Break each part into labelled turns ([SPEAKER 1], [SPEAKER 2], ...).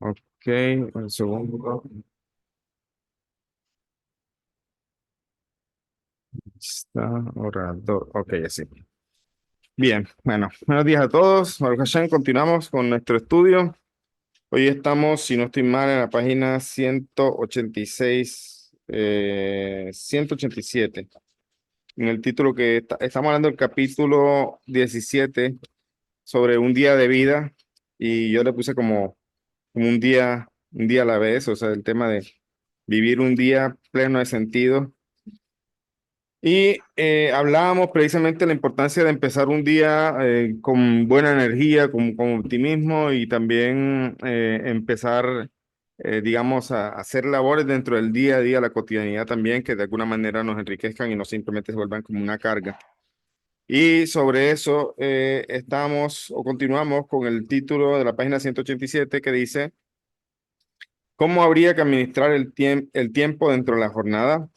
[SPEAKER 1] Ok, un segundo. Está orador. Ok, así. Bien, bueno, buenos días a todos. Baruch Hashem, continuamos con nuestro estudio. Hoy estamos, si no estoy mal, en la página 186, 187. En el título que estamos hablando del capítulo 17 sobre un día de vida. Y yo le puse como un día a la vez, o sea, el tema de vivir un día pleno de sentido. Y hablábamos precisamente de la importancia de empezar un día con buena energía, con optimismo y también empezar, digamos, a hacer labores dentro del día a día, la cotidianidad también, que de alguna manera nos enriquezcan y no simplemente se vuelvan como una carga. Y sobre eso estamos o continuamos con el título de la página 187 que dice, ¿cómo habría que administrar el tiempo dentro de la jornada?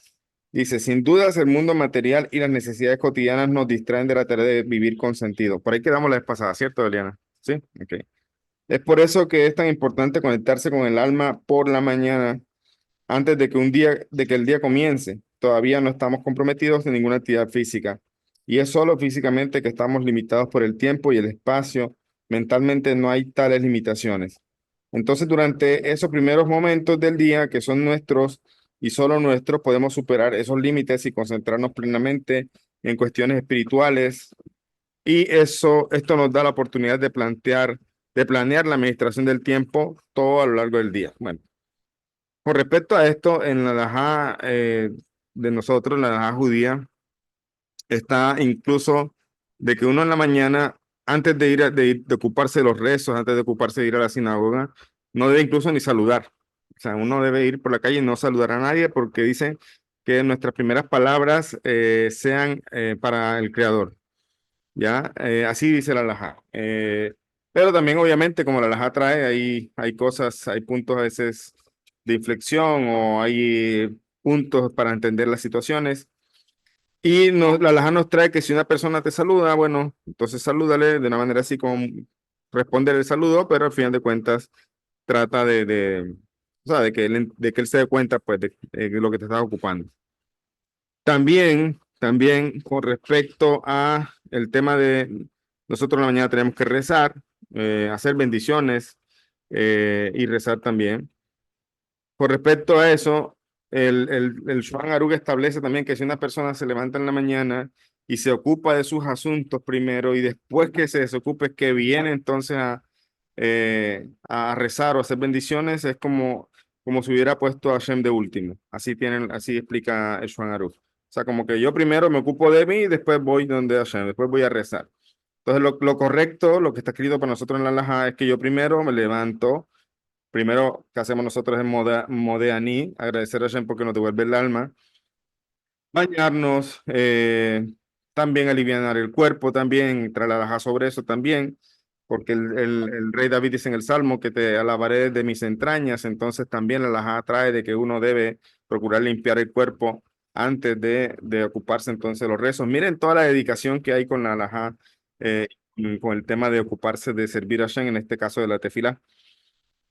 [SPEAKER 1] Dice, sin dudas el mundo material y las necesidades cotidianas nos distraen de la tarea de vivir con sentido. Por ahí quedamos la vez pasada, ¿cierto, Eliana? Sí, ok. Es por eso que es tan importante conectarse con el alma por la mañana, antes de que el día comience. Todavía no estamos comprometidos en ninguna actividad física. Y es solo físicamente que estamos limitados por el tiempo y el espacio. Mentalmente no hay tales limitaciones. Entonces, durante esos primeros momentos del día, que son nuestros y solo nuestros, podemos superar esos límites y concentrarnos plenamente en cuestiones espirituales. Y esto nos da la oportunidad de planear la administración del tiempo todo a lo largo del día. Bueno, con respecto a esto, en la halajá de nosotros, la halajá judía, está incluso de que uno en la mañana, antes de ocuparse de los rezos, antes de ocuparse de ir a la sinagoga, no debe incluso ni saludar. O sea, uno debe ir por la calle y no saludar a nadie porque dicen que nuestras primeras palabras sean para el Creador. ¿Ya? Así dice la halajá. Pero también, obviamente, como la halajá trae, hay cosas, hay puntos a veces de inflexión o hay puntos para entender las situaciones. Y la halajá nos trae que si una persona te saluda, bueno, entonces salúdale de una manera así como responder el saludo, pero al final de cuentas trata o sea, de que él se dé cuenta, pues, de lo que te estás ocupando. También con respecto a el tema de nosotros en la mañana tenemos que rezar, hacer bendiciones y rezar también. Con respecto a eso, el Shulchan Aruch establece también que si una persona se levanta en la mañana y se ocupa de sus asuntos primero y después que se desocupe, que viene entonces a rezar o hacer bendiciones, es como si hubiera puesto a Hashem de último. Así explica el Shulchan Aruch. O sea, como que yo primero me ocupo de mí y después voy donde Hashem, después voy a rezar. Entonces, lo correcto, lo que está escrito para nosotros en la Halajá es que yo primero me levanto. Primero que hacemos nosotros es Modeaní, agradecer a Hashem porque nos devuelve el alma, bañarnos, también alivianar el cuerpo, también trabajar sobre eso también, porque el rey David dice en el Salmo que te alabaré de mis entrañas, entonces también la alajá trae de que uno debe procurar limpiar el cuerpo antes de ocuparse entonces de los rezos. Miren toda la dedicación que hay con la alajá, con el tema de ocuparse de servir a Hashem, en este caso de la tefila.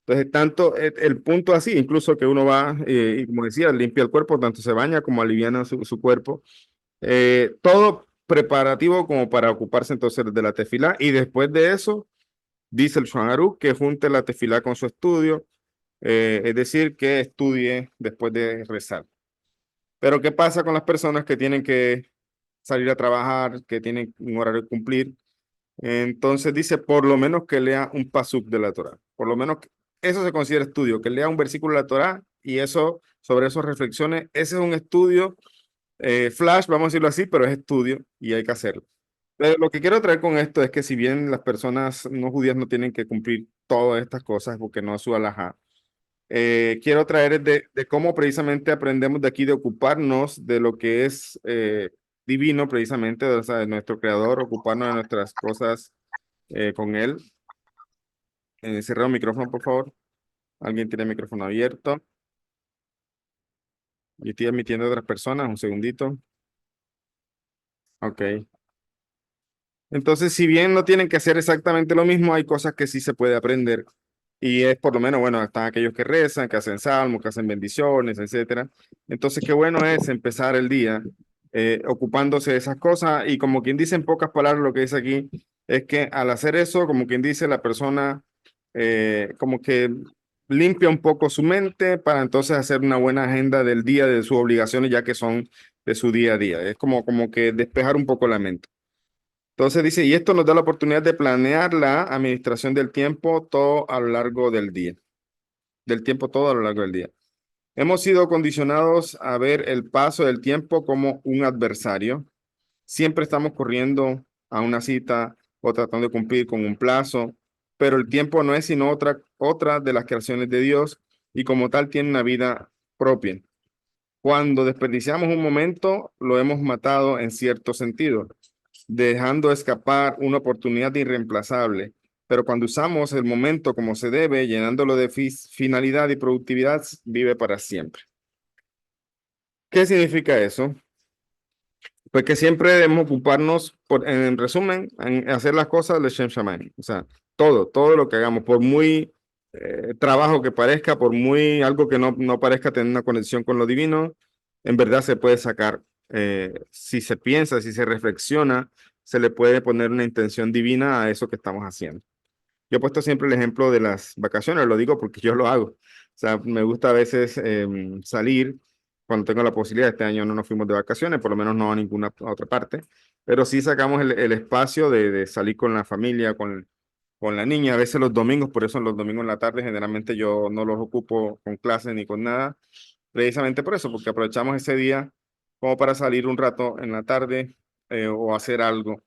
[SPEAKER 1] Entonces, tanto el punto así, incluso que uno va, y como decía, limpia el cuerpo, tanto se baña como aliviana su cuerpo. Todo preparativo como para ocuparse entonces de la tefilá. Y después de eso, dice el Shulchan Aruch que junte la tefilá con su estudio, es decir, que estudie después de rezar. Pero, ¿qué pasa con las personas que tienen que salir a trabajar, que tienen un horario que cumplir? Entonces dice, por lo menos que lea un pasuk de la Torá. Por lo menos eso se considera estudio, que lea un versículo de la Torá y eso, sobre eso reflexiones. Ese es un estudio flash, vamos a decirlo así, pero es estudio y hay que hacerlo. Pero lo que quiero traer con esto es que si bien las personas no judías no tienen que cumplir todas estas cosas porque no es su alajá, quiero traer es de cómo precisamente aprendemos de aquí de ocuparnos de lo que es divino precisamente, o sea, de nuestro creador, ocuparnos de nuestras cosas con él. Cerrar el micrófono, por favor. Alguien tiene el micrófono abierto. Yo estoy admitiendo a otras personas. Un segundito. Ok. Entonces, si bien no tienen que hacer exactamente lo mismo, hay cosas que sí se puede aprender. y es por lo menos, bueno, están aquellos que rezan, que hacen salmos, que hacen bendiciones, etcétera. Entonces, qué bueno es empezar el día ocupándose de esas cosas y como quien dice en pocas palabras lo que dice aquí, es que al hacer eso, como quien dice, la persona como que limpia un poco su mente para entonces hacer una buena agenda del día, de sus obligaciones, ya que son de su día a día. Es como que despejar un poco la mente. Entonces dice, y esto nos da la oportunidad de planear la administración del tiempo todo a lo largo del día, del tiempo todo a lo largo del día. Hemos sido condicionados a ver el paso del tiempo como un adversario. Siempre estamos corriendo a una cita o tratando de cumplir con un plazo, pero el tiempo no es sino otra de las creaciones de Dios y como tal tiene una vida propia. Cuando desperdiciamos un momento, lo hemos matado en cierto sentido, dejando escapar una oportunidad irreemplazable. Pero cuando usamos el momento como se debe, llenándolo de finalidad y productividad, vive para siempre. ¿Qué significa eso? Pues que siempre debemos ocuparnos, en resumen, en hacer las cosas de Shem Shamayim. O sea, todo lo que hagamos, por muy trabajo que parezca, por muy algo que no parezca tener una conexión con lo divino, en verdad se puede sacar, si se piensa, si se reflexiona, se le puede poner una intención divina a eso que estamos haciendo. Yo he puesto siempre el ejemplo de las vacaciones, lo digo porque yo lo hago. O sea, me gusta a veces salir cuando tengo la posibilidad. Este año no nos fuimos de vacaciones, por lo menos no a ninguna otra parte, pero sí sacamos el espacio de salir con la familia, con la niña, a veces los domingos, por eso los domingos en la tarde generalmente yo no los ocupo con clases ni con nada, precisamente por eso, porque aprovechamos ese día como para salir un rato en la tarde o hacer algo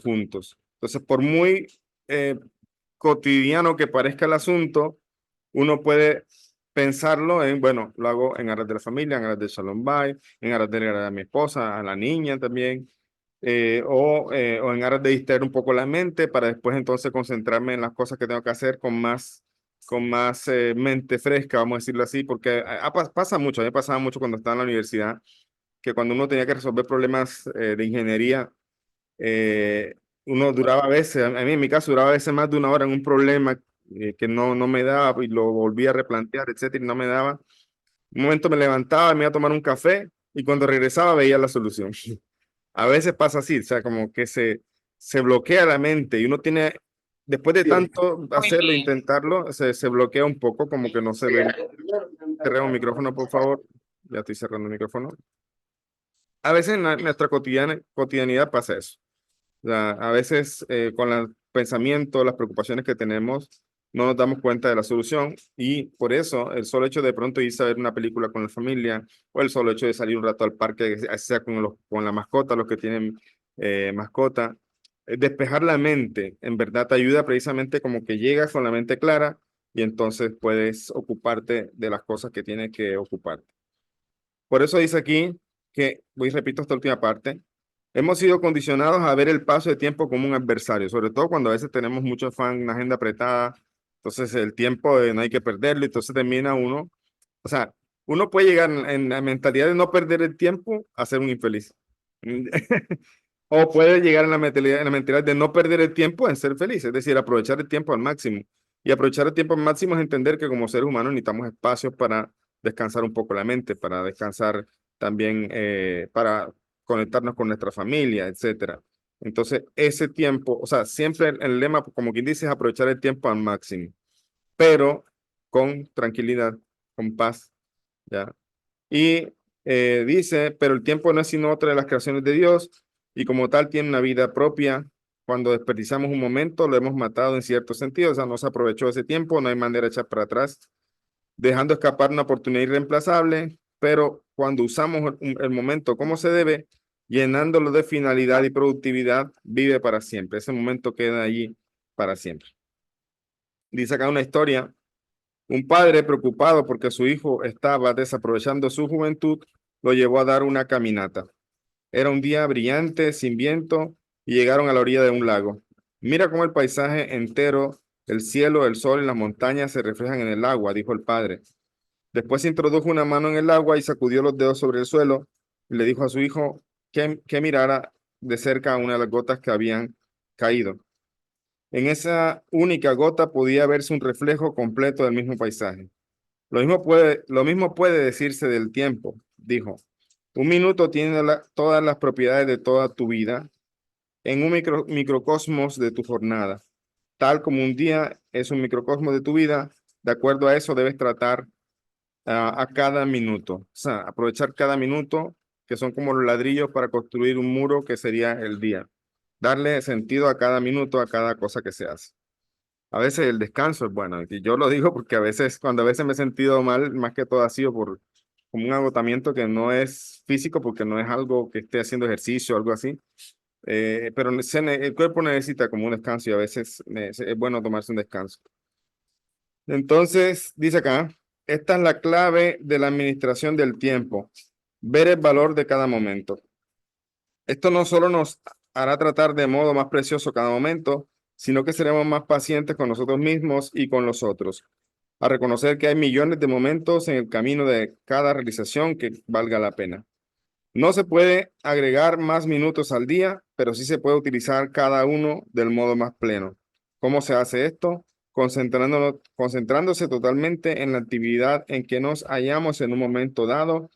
[SPEAKER 1] juntos. Entonces, por muy eh, cotidiano que parezca el asunto, uno puede pensarlo en, bueno, lo hago en aras de la familia, en aras de Shalom Bay, en aras de agradar a mi esposa, a la niña también, o en aras de distraer un poco la mente para después entonces concentrarme en las cosas que tengo que hacer con más mente fresca, vamos a decirlo así, porque pasa mucho, a mí me pasaba mucho cuando estaba en la universidad, que cuando uno tenía que resolver problemas de ingeniería, eh, uno duraba a veces, a mí en mi caso duraba a veces más de una hora en un problema que no me daba y lo volví a replantear, etcétera, y no me daba. Un momento me levantaba, me iba a tomar un café y cuando regresaba veía la solución. A veces pasa así, o sea, como que se bloquea la mente y uno tiene, después de tanto hacerlo, intentarlo, se bloquea un poco, como que no se ve. Cerremos el micrófono, por favor. Ya estoy cerrando el micrófono. A veces en nuestra cotidianidad pasa eso. O sea, a veces con los pensamientos, las preocupaciones que tenemos, no nos damos cuenta de la solución y por eso el solo hecho de pronto irse a ver una película con la familia o el solo hecho de salir un rato al parque, así sea con la mascota, los que tienen mascota, despejar la mente, en verdad te ayuda precisamente como que llegas con la mente clara y entonces puedes ocuparte de las cosas que tienes que ocuparte. Por eso dice aquí que, voy repito esta última parte, hemos sido condicionados a ver el paso de tiempo como un adversario, sobre todo cuando a veces tenemos mucho afán, una agenda apretada, entonces el tiempo no hay que perderlo, entonces termina uno, o sea, uno puede llegar en la mentalidad de no perder el tiempo a ser un infeliz. O puede llegar en la mentalidad de no perder el tiempo en ser feliz, es decir, aprovechar el tiempo al máximo. Y aprovechar el tiempo al máximo es entender que como seres humanos necesitamos espacios para descansar un poco la mente, para descansar también, para conectarnos con nuestra familia, etcétera. Entonces, ese tiempo, o sea, siempre el lema, como quien dice, es aprovechar el tiempo al máximo, pero con tranquilidad, con paz, ¿ya? Y dice, pero el tiempo no es sino otra de las creaciones de Dios y como tal tiene una vida propia. Cuando desperdiciamos un momento, lo hemos matado en cierto sentido, o sea, no se aprovechó ese tiempo, no hay manera de echar para atrás, dejando escapar una oportunidad irreemplazable, pero cuando usamos el momento como se debe, llenándolo de finalidad y productividad, vive para siempre. Ese momento queda allí para siempre. Dice acá una historia. Un padre preocupado porque su hijo estaba desaprovechando su juventud, lo llevó a dar una caminata. Era un día brillante, sin viento, y llegaron a la orilla de un lago. Mira cómo el paisaje entero, el cielo, el sol y las montañas se reflejan en el agua, dijo el padre. Después introdujo una mano en el agua y sacudió los dedos sobre el suelo y le dijo a su hijo que mirara de cerca una de las gotas que habían caído. En esa única gota podía verse un reflejo completo del mismo paisaje. Lo mismo puede decirse del tiempo, dijo. Un minuto tiene todas las propiedades de toda tu vida en un microcosmos de tu jornada. Tal como un día es un microcosmos de tu vida, de acuerdo a eso debes tratar a cada minuto. O sea, aprovechar cada minuto, que son como los ladrillos para construir un muro que sería el día. Darle sentido a cada minuto, a cada cosa que se hace. A veces el descanso es bueno, y yo lo digo porque cuando a veces me he sentido mal, más que todo ha sido por como un agotamiento que no es físico, porque no es algo que esté haciendo ejercicio o algo así, pero el cuerpo necesita como un descanso y a veces es bueno tomarse un descanso. Entonces, dice acá, esta es la clave de la administración del tiempo, ver el valor de cada momento. Esto no solo nos hará tratar de modo más precioso cada momento, sino que seremos más pacientes con nosotros mismos y con los otros, a reconocer que hay millones de momentos en el camino de cada realización que valga la pena. No se puede agregar más minutos al día, pero sí se puede utilizar cada uno del modo más pleno. ¿Cómo se hace esto? Concentrándose totalmente en la actividad en que nos hallamos en un momento dado,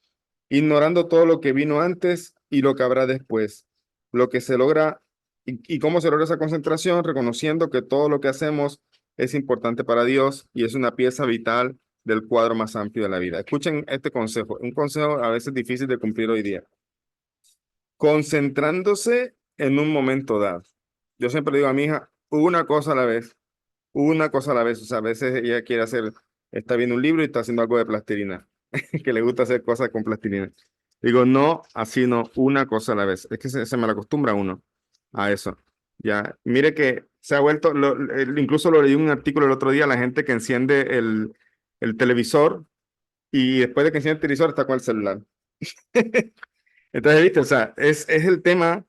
[SPEAKER 1] ignorando todo lo que vino antes y lo que habrá después. Lo que se logra y cómo se logra esa concentración, reconociendo que todo lo que hacemos es importante para Dios y es una pieza vital del cuadro más amplio de la vida. Escuchen este consejo, un consejo a veces difícil de cumplir hoy día. Concentrándose en un momento dado. Yo siempre le digo a mi hija, una cosa a la vez, una cosa a la vez. O sea, a veces ella quiere hacer, está viendo un libro y está haciendo algo de plastilina, que le gusta hacer cosas con plastilina. Digo, no, así no, una cosa a la vez. Es que se me acostumbra uno a eso. Ya, mire que se ha vuelto, incluso lo leí en un artículo el otro día, la gente que enciende el televisor y después de que enciende el televisor está con el celular. Entonces, viste, o sea, es el tema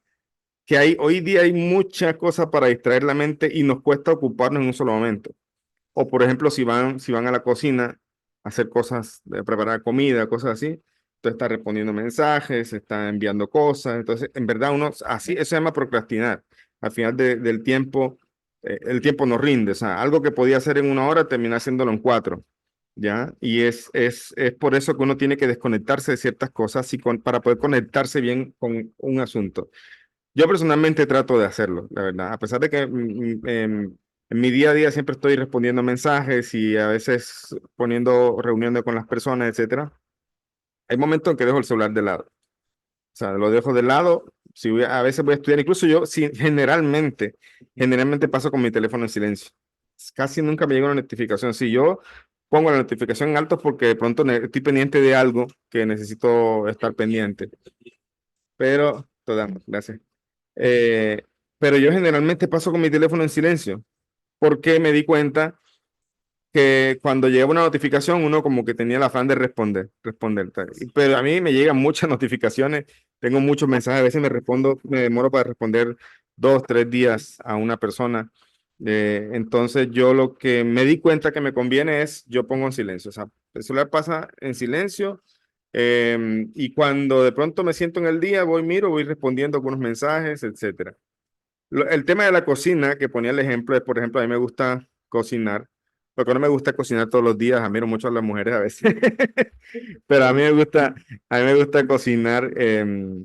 [SPEAKER 1] que hoy día hay muchas cosas para distraer la mente y nos cuesta ocuparnos en un solo momento. O por ejemplo, si van a la cocina a hacer cosas, preparar comida, cosas así, entonces está respondiendo mensajes, está enviando cosas, entonces en verdad así, eso se llama procrastinar. Al final del tiempo, el tiempo nos rinde, o sea, algo que podía hacer en una hora termina haciéndolo en 4, ¿ya? Y es por eso que uno tiene que desconectarse de ciertas cosas para poder conectarse bien con un asunto. Yo personalmente trato de hacerlo, la verdad, a pesar de que en mi día a día siempre estoy respondiendo mensajes y a veces reuniendo con las personas, etcétera. Hay momentos en que dejo el celular de lado. O sea, lo dejo de lado. A veces voy a estudiar, incluso yo generalmente paso con mi teléfono en silencio. Casi nunca me llega una notificación. Si yo pongo la notificación en alto es porque de pronto estoy pendiente de algo que necesito estar pendiente. Pero, gracias. Eh, pero yo generalmente paso con mi teléfono en silencio porque me di cuenta que cuando llega una notificación uno como que tenía el afán de responder. Tal. Pero a mí me llegan muchas notificaciones, tengo muchos mensajes, a veces me demoro para responder 2, 3 días a una persona. Entonces yo lo que me di cuenta que me conviene es, yo pongo en silencio, o sea, el celular pasa en silencio. Y cuando de pronto me siento en el día, voy respondiendo algunos mensajes, etcétera. El tema de la cocina, que ponía el ejemplo, es, por ejemplo, a mí me gusta cocinar. Lo que no me gusta es cocinar todos los días, admiro mucho a las mujeres a veces. Pero a mí me gusta cocinar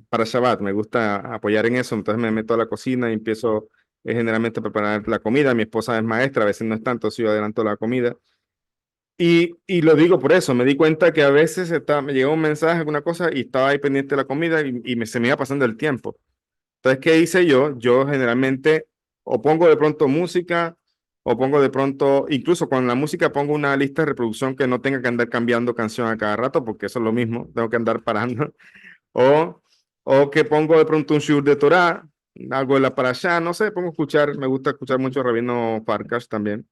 [SPEAKER 1] para Shabbat, me gusta apoyar en eso, entonces me meto a la cocina y empiezo generalmente a preparar la comida. Mi esposa es maestra, a veces no es tanto, si yo adelanto la comida. Y lo digo por eso, me di cuenta que a veces me llegó un mensaje, alguna cosa, y estaba ahí pendiente de la comida y se me iba pasando el tiempo. Entonces, ¿qué hice yo? Yo generalmente o pongo de pronto música o pongo de pronto, incluso con la música pongo una lista de reproducción que no tenga que andar cambiando canción a cada rato, porque eso es lo mismo, tengo que andar parando. O, o que pongo de pronto un shiur de Torah, algo de la parashá, no sé, me gusta escuchar mucho Rabino Farkash también.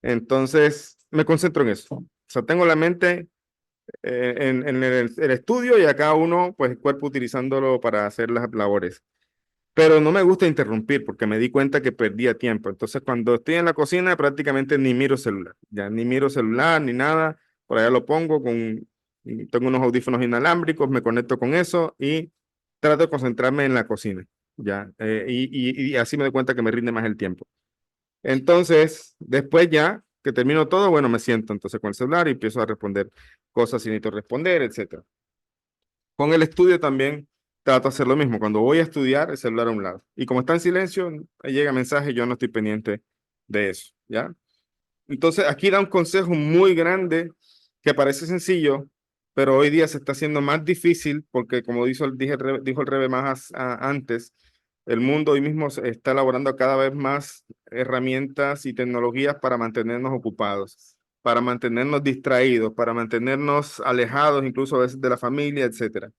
[SPEAKER 1] Entonces, me concentro en eso. O sea, tengo la mente en el estudio y a cada uno, pues el cuerpo utilizándolo para hacer las labores. Pero no me gusta interrumpir porque me di cuenta que perdía tiempo. Entonces, cuando estoy en la cocina, prácticamente ni miro celular. Ya ni miro celular ni nada. Por allá lo pongo tengo unos audífonos inalámbricos, me conecto con eso y trato de concentrarme en la cocina. Ya, y así me doy cuenta que me rinde más el tiempo. Entonces, después ya que termino todo, bueno, me siento entonces con el celular y empiezo a responder cosas si necesito responder, etcétera. Con el estudio también trato de hacer lo mismo. Cuando voy a estudiar, el celular a un lado. Y como está en silencio, llega mensaje, yo no estoy pendiente de eso, ¿ya? Entonces, aquí da un consejo muy grande que parece sencillo, pero hoy día se está haciendo más difícil porque, como dijo el Rebe antes, el mundo hoy mismo está elaborando cada vez más herramientas y tecnologías para mantenernos ocupados, para mantenernos distraídos, para mantenernos alejados incluso a veces de la familia, etcétera.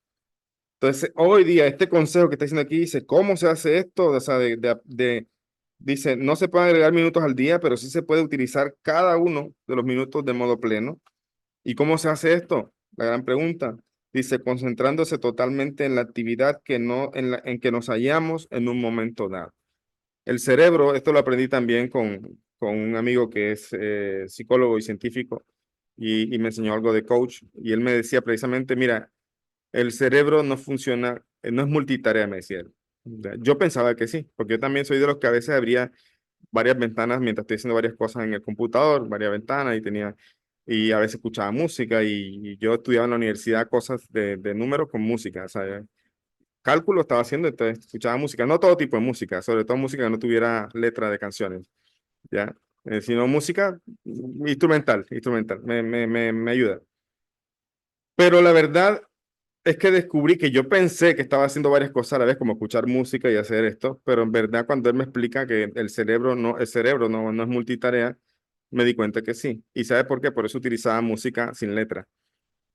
[SPEAKER 1] Entonces, hoy día, este consejo que está diciendo aquí dice, ¿cómo se hace esto? O sea, dice, no se pueden agregar minutos al día, pero sí se puede utilizar cada uno de los minutos de modo pleno. ¿Y cómo se hace esto? La gran pregunta. Dice, concentrándose totalmente en la actividad que no, en que nos hallamos en un momento dado. El cerebro, esto lo aprendí también con un amigo que es psicólogo y científico y me enseñó algo de coach. Y él me decía precisamente, mira, el cerebro no funciona, no es multitarea, me decía él. Yo pensaba que sí, porque yo también soy de los que a veces abría varias ventanas mientras estoy haciendo varias cosas en el computador, varias ventanas y a veces escuchaba música y yo estudiaba en la universidad cosas de números con música, o sea, cálculo estaba haciendo, entonces escuchaba música, no todo tipo de música, sobre todo música que no tuviera letra de canciones, ¿ya? Sino música instrumental, me ayuda. Pero la verdad es que descubrí que yo pensé que estaba haciendo varias cosas a la vez, como escuchar música y hacer esto, pero en verdad cuando él me explica que el cerebro no es multitarea, me di cuenta que sí. ¿Y sabe por qué? Por eso utilizaba música sin letra.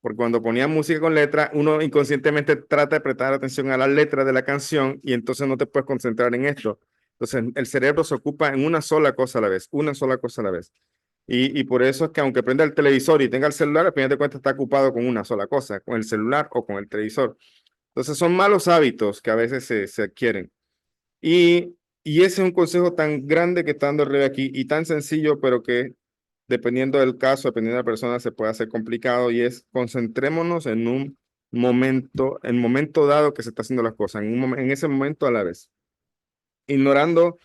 [SPEAKER 1] Porque cuando ponía música con letra, uno inconscientemente trata de prestar atención a la letra de la canción y entonces no te puedes concentrar en esto. Entonces el cerebro se ocupa en una sola cosa a la vez, una sola cosa a la vez. Y por eso es que aunque prenda el televisor y tenga el celular, al final de cuentas está ocupado con una sola cosa, con el celular o con el televisor. Entonces son malos hábitos que a veces se adquieren. Y ese es un consejo tan grande que está dando el rey aquí y tan sencillo, pero que dependiendo del caso, dependiendo de la persona, se puede hacer complicado y es concentrémonos en un momento, en momento dado que se está haciendo las cosas, en ese momento a la vez, ignorando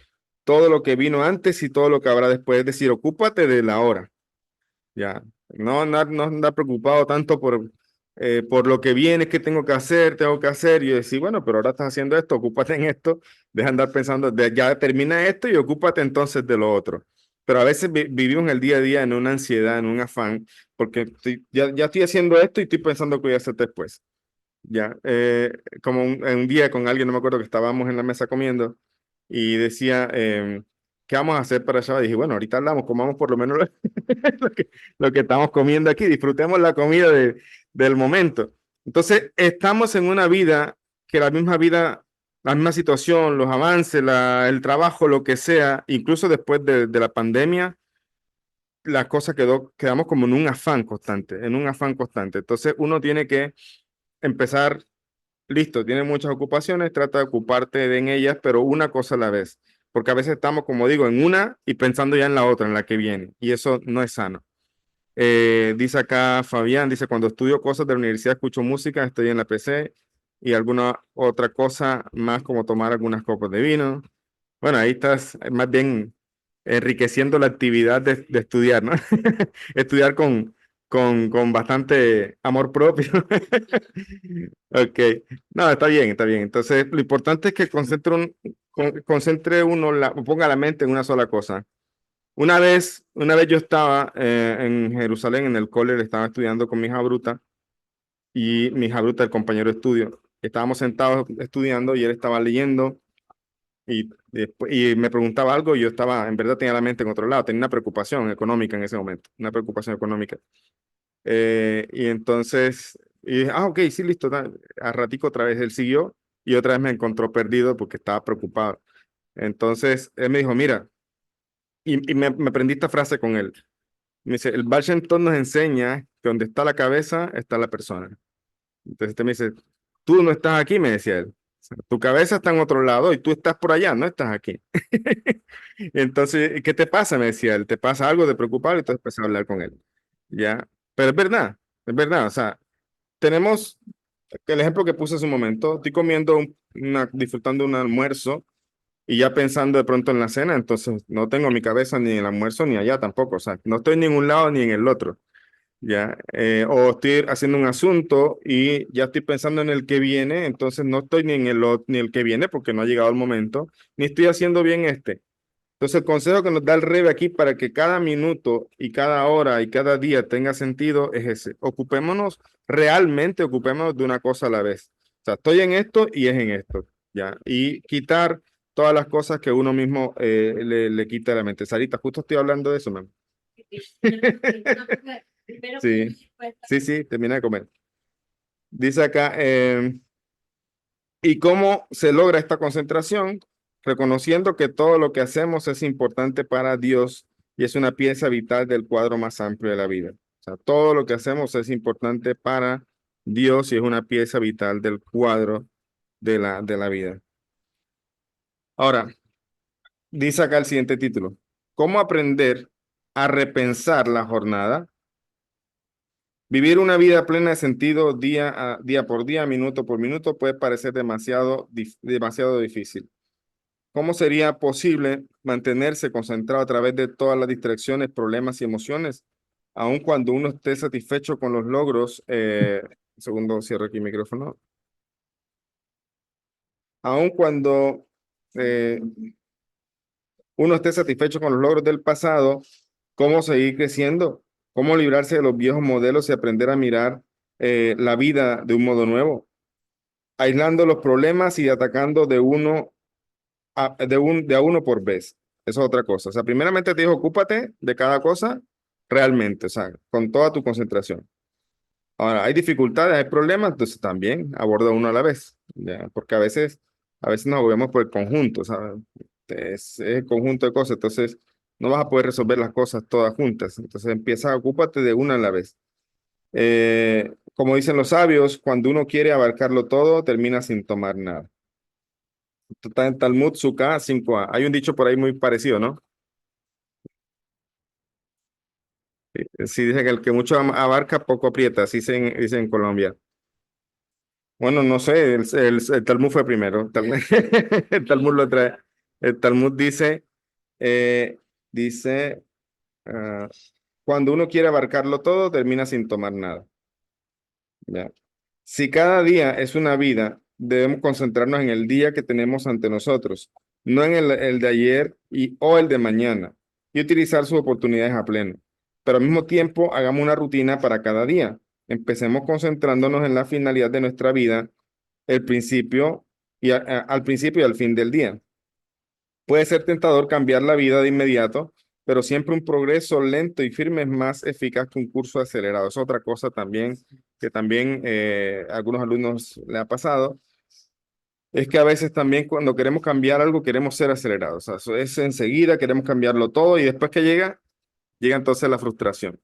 [SPEAKER 1] todo lo que vino antes y todo lo que habrá después, es decir, ocúpate de la hora. Ya, no andar preocupado tanto por lo que viene, qué tengo que hacer. Y yo decía, bueno, pero ahora estás haciendo esto, ocúpate en esto, deja de andar pensando, ya termina esto y ocúpate entonces de lo otro. Pero a veces vivimos el día a día en una ansiedad, en un afán, porque ya estoy haciendo esto y estoy pensando que voy a hacer después. Ya, como un día con alguien, no me acuerdo que estábamos en la mesa comiendo y decía, ¿qué vamos a hacer para allá? Y dije, bueno, ahorita hablamos, comamos por lo menos lo que estamos comiendo aquí, disfrutemos la comida del momento. Entonces, estamos en una vida que la misma vida, la misma situación, los avances, el trabajo, lo que sea, incluso después de la pandemia, la cosa quedamos como en un afán constante, en un afán constante. Entonces, uno tiene que empezar. Listo, tienes muchas ocupaciones, trata de ocuparte en ellas, pero una cosa a la vez, porque a veces estamos, como digo, en una y pensando ya en la otra, en la que viene, y eso no es sano. Dice acá Fabián, dice, cuando estudio cosas de la universidad, escucho música, estoy en la PC y alguna otra cosa más como tomar algunas copas de vino. Bueno, ahí estás más bien enriqueciendo la actividad de estudiar, ¿no? Estudiar con bastante amor propio. Ok, no, está bien, está bien. Entonces, lo importante es que concentre uno, ponga la mente en una sola cosa. Una vez yo estaba en Jerusalén, en el cole, estaba estudiando con mi hija Bruta y mi hija Bruta, el compañero de estudio. Estábamos sentados estudiando y él estaba leyendo y me preguntaba algo y yo estaba, en verdad tenía la mente en otro lado, tenía una preocupación económica en ese momento, una preocupación económica. Y entonces, ok, sí, listo. A ratico otra vez él siguió y otra vez me encontró perdido porque estaba preocupado. Entonces, él me dijo, mira, y me aprendí esta frase con él. Me dice, el Baal Shem Tov nos enseña que donde está la cabeza está la persona. Entonces, este me dice, tú no estás aquí, me decía él. O sea, tu cabeza está en otro lado y tú estás por allá, no estás aquí. Entonces, ¿qué te pasa? Me decía él, ¿te pasa algo de preocupado? Y entonces empecé a hablar con él. Ya, pero es verdad, o sea, tenemos el ejemplo que puse hace un momento, estoy disfrutando un almuerzo y ya pensando de pronto en la cena, entonces no tengo mi cabeza ni en el almuerzo ni allá tampoco, o sea, no estoy ni en un lado ni en el otro, ya, o estoy haciendo un asunto y ya estoy pensando en el que viene, entonces no estoy ni en ni el que viene porque no ha llegado el momento, ni estoy haciendo bien este. Entonces, el consejo que nos da el Rebe aquí para que cada minuto y cada hora y cada día tenga sentido es ese. Ocupémonos, realmente ocupémonos de una cosa a la vez. O sea, estoy en esto y es en esto, ¿ya? Y quitar todas las cosas que uno mismo le quita de la mente. Sarita, justo estoy hablando de eso, mamá. Sí, sí, sí, termina de comer. Dice acá, ¿y cómo se logra esta concentración? Reconociendo que todo lo que hacemos es importante para Dios y es una pieza vital del cuadro más amplio de la vida. O sea, todo lo que hacemos es importante para Dios y es una pieza vital del cuadro de la vida. Ahora, dice acá el siguiente título. ¿Cómo aprender a repensar la jornada? Vivir una vida plena de sentido día por día, minuto por minuto, puede parecer demasiado difícil. ¿Cómo sería posible mantenerse concentrado a través de todas las distracciones, problemas y emociones, aun cuando uno esté satisfecho con los logros? Segundo, cierro aquí el micrófono. Aun cuando eh, uno esté satisfecho con los logros del pasado, ¿cómo seguir creciendo? ¿Cómo librarse de los viejos modelos y aprender a mirar la vida de un modo nuevo? Aislando los problemas y atacando de a uno por vez. Eso es otra cosa. O sea, primeramente te dijo, ocúpate de cada cosa realmente, o sea, con toda tu concentración. Ahora, hay dificultades, hay problemas, entonces también aborda uno a la vez, ¿ya? Porque a veces nos vemos por el conjunto, ¿sabes? Es el conjunto de cosas, entonces no vas a poder resolver las cosas todas juntas. Entonces empieza, ocúpate de una a la vez. Como dicen los sabios, cuando uno quiere abarcarlo todo, termina sin tomar nada. Esto está en Talmud Sukkah 5a. Hay un dicho por ahí muy parecido, ¿no? Sí, dice que el que mucho abarca, poco aprieta, así dice en Colombia. Bueno, no sé, el Talmud fue primero. El Talmud lo trae. El Talmud eh, dice, ah, cuando uno quiere abarcarlo todo, termina sin tomar nada. ¿Ya? Si cada día es una vida, debemos concentrarnos en el día que tenemos ante nosotros, no en el de ayer o el de mañana, y utilizar sus oportunidades a pleno. Pero al mismo tiempo, hagamos una rutina para cada día. Empecemos concentrándonos en la finalidad de nuestra vida, el principio al principio y al fin del día. Puede ser tentador cambiar la vida de inmediato, pero siempre un progreso lento y firme es más eficaz que un curso acelerado. Es otra cosa también que también a algunos alumnos le ha pasado, es que a veces también cuando queremos cambiar algo queremos ser acelerados. O sea, eso es enseguida, queremos cambiarlo todo y después que llega entonces la frustración.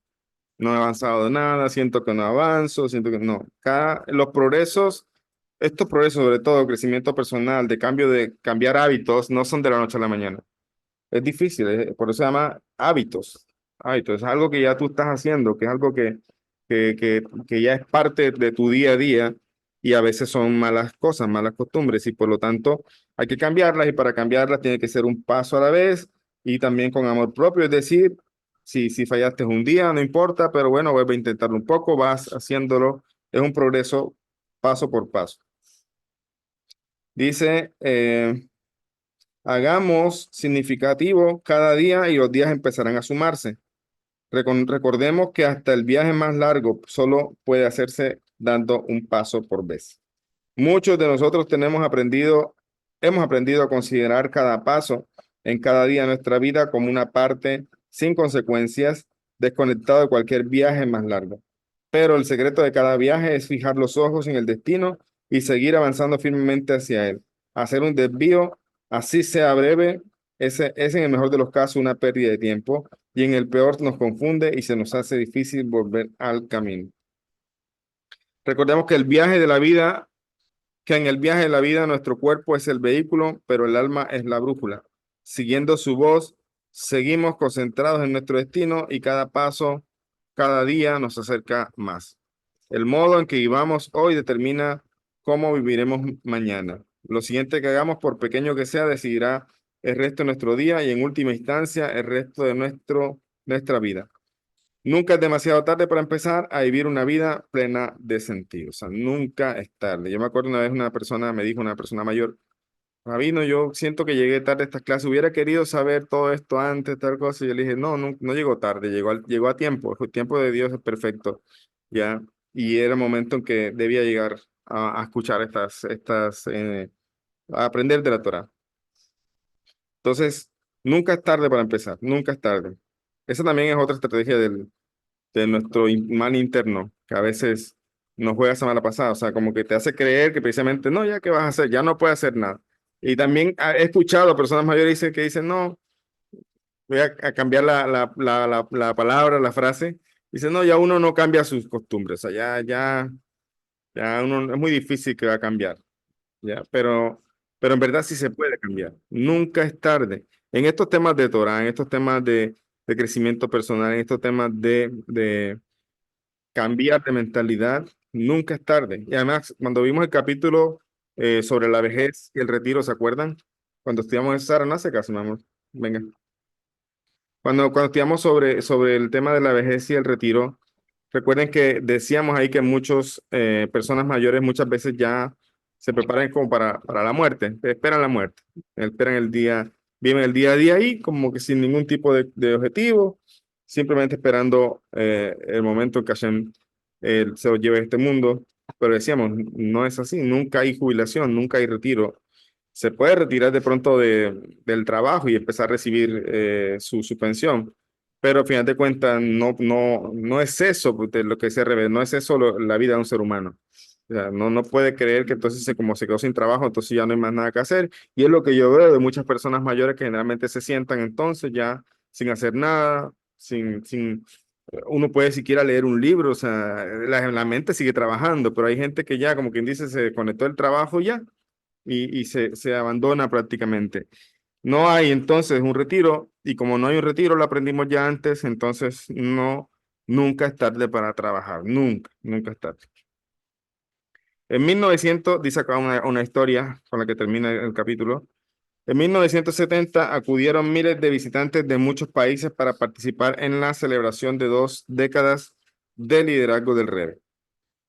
[SPEAKER 1] No he avanzado nada, siento que no avanzo, siento que no. Los progresos, estos progresos, sobre todo crecimiento personal, de cambiar hábitos, no son de la noche a la mañana. Es difícil, por eso se llama hábitos. Hábitos, es algo que ya tú estás haciendo, que es algo que ya es parte de tu día a día y a veces son malas cosas, malas costumbres y por lo tanto hay que cambiarlas y para cambiarlas tiene que ser un paso a la vez y también con amor propio, es decir, si fallaste un día, no importa, pero bueno, vuelve a intentarlo un poco, vas haciéndolo, es un progreso paso por paso. Dice, hagamos significativo cada día y los días empezarán a sumarse. Recordemos que hasta el viaje más largo solo puede hacerse dando un paso por vez. Muchos de nosotros hemos aprendido a considerar cada paso en cada día de nuestra vida como una parte sin consecuencias, desconectado de cualquier viaje más largo. Pero el secreto de cada viaje es fijar los ojos en el destino y seguir avanzando firmemente hacia él. Hacer un desvío, así sea breve, es en el mejor de los casos una pérdida de tiempo y en el peor nos confunde y se nos hace difícil volver al camino. Recordemos que en el viaje de la vida nuestro cuerpo es el vehículo, pero el alma es la brújula. Siguiendo su voz, seguimos concentrados en nuestro destino y cada paso, cada día nos acerca más. El modo en que vivamos hoy determina cómo viviremos mañana. Lo siguiente que hagamos, por pequeño que sea, decidirá el resto de nuestro día y en última instancia el resto de nuestra vida. Nunca es demasiado tarde para empezar a vivir una vida plena de sentido. O sea, nunca es tarde. Yo me acuerdo una vez una persona me dijo, una persona mayor, Rabino, yo siento que llegué tarde a estas clases, hubiera querido saber todo esto antes, tal cosa. Y yo le dije, no, no, no llegó tarde, llegó a tiempo. El tiempo de Dios es perfecto, ¿ya? Y era el momento en que debía llegar a escuchar a aprender de la Torah. Entonces, nunca es tarde para empezar, nunca es tarde. Esa también es otra estrategia de nuestro mal interno, que a veces nos juega esa mala pasada, o sea, como que te hace creer que precisamente, no, ya qué vas a hacer, ya no puedes hacer nada. Y también he escuchado a personas mayores que dicen, no, voy a cambiar la palabra, la frase. Dice, no, ya uno no cambia sus costumbres, o sea, ya uno es muy difícil que va a cambiar, ¿ya? Pero en verdad sí se puede cambiar. Nunca es tarde. En estos temas de Torah, en estos temas de crecimiento personal, en estos temas de cambiar de mentalidad, nunca es tarde. Y además, cuando vimos el capítulo sobre la vejez y el retiro, ¿se acuerdan? Cuando estudiamos en Sara, no hace caso, mi amor. Venga. Cuando estudiamos sobre el tema de la vejez y el retiro, recuerden que decíamos ahí que muchas personas mayores muchas veces ya se preparan como para la muerte, esperan la muerte, esperan el día, viven el día a día ahí como que sin ningún tipo de objetivo, simplemente esperando el momento en que Hashem se los lleve a este mundo. Pero decíamos, no es así, nunca hay jubilación, nunca hay retiro. Se puede retirar de pronto del trabajo y empezar a recibir su pensión, pero al final de cuentas no es eso de lo que se revela, no es eso la vida de un ser humano. O sea, no puede creer que entonces como se quedó sin trabajo, entonces ya no hay más nada que hacer. Y es lo que yo veo de muchas personas mayores que generalmente se sientan entonces ya sin hacer nada, uno puede siquiera leer un libro, o sea, la mente sigue trabajando, pero hay gente que ya, como quien dice, se conectó el trabajo ya y se abandona prácticamente. No hay entonces un retiro, y como no hay un retiro, lo aprendimos ya antes, entonces nunca es tarde para trabajar, nunca es tarde. En 1900, dice acá una historia con la que termina el capítulo. En 1970 acudieron miles de visitantes de muchos países para participar en la celebración de 2 décadas de liderazgo del Rebbe.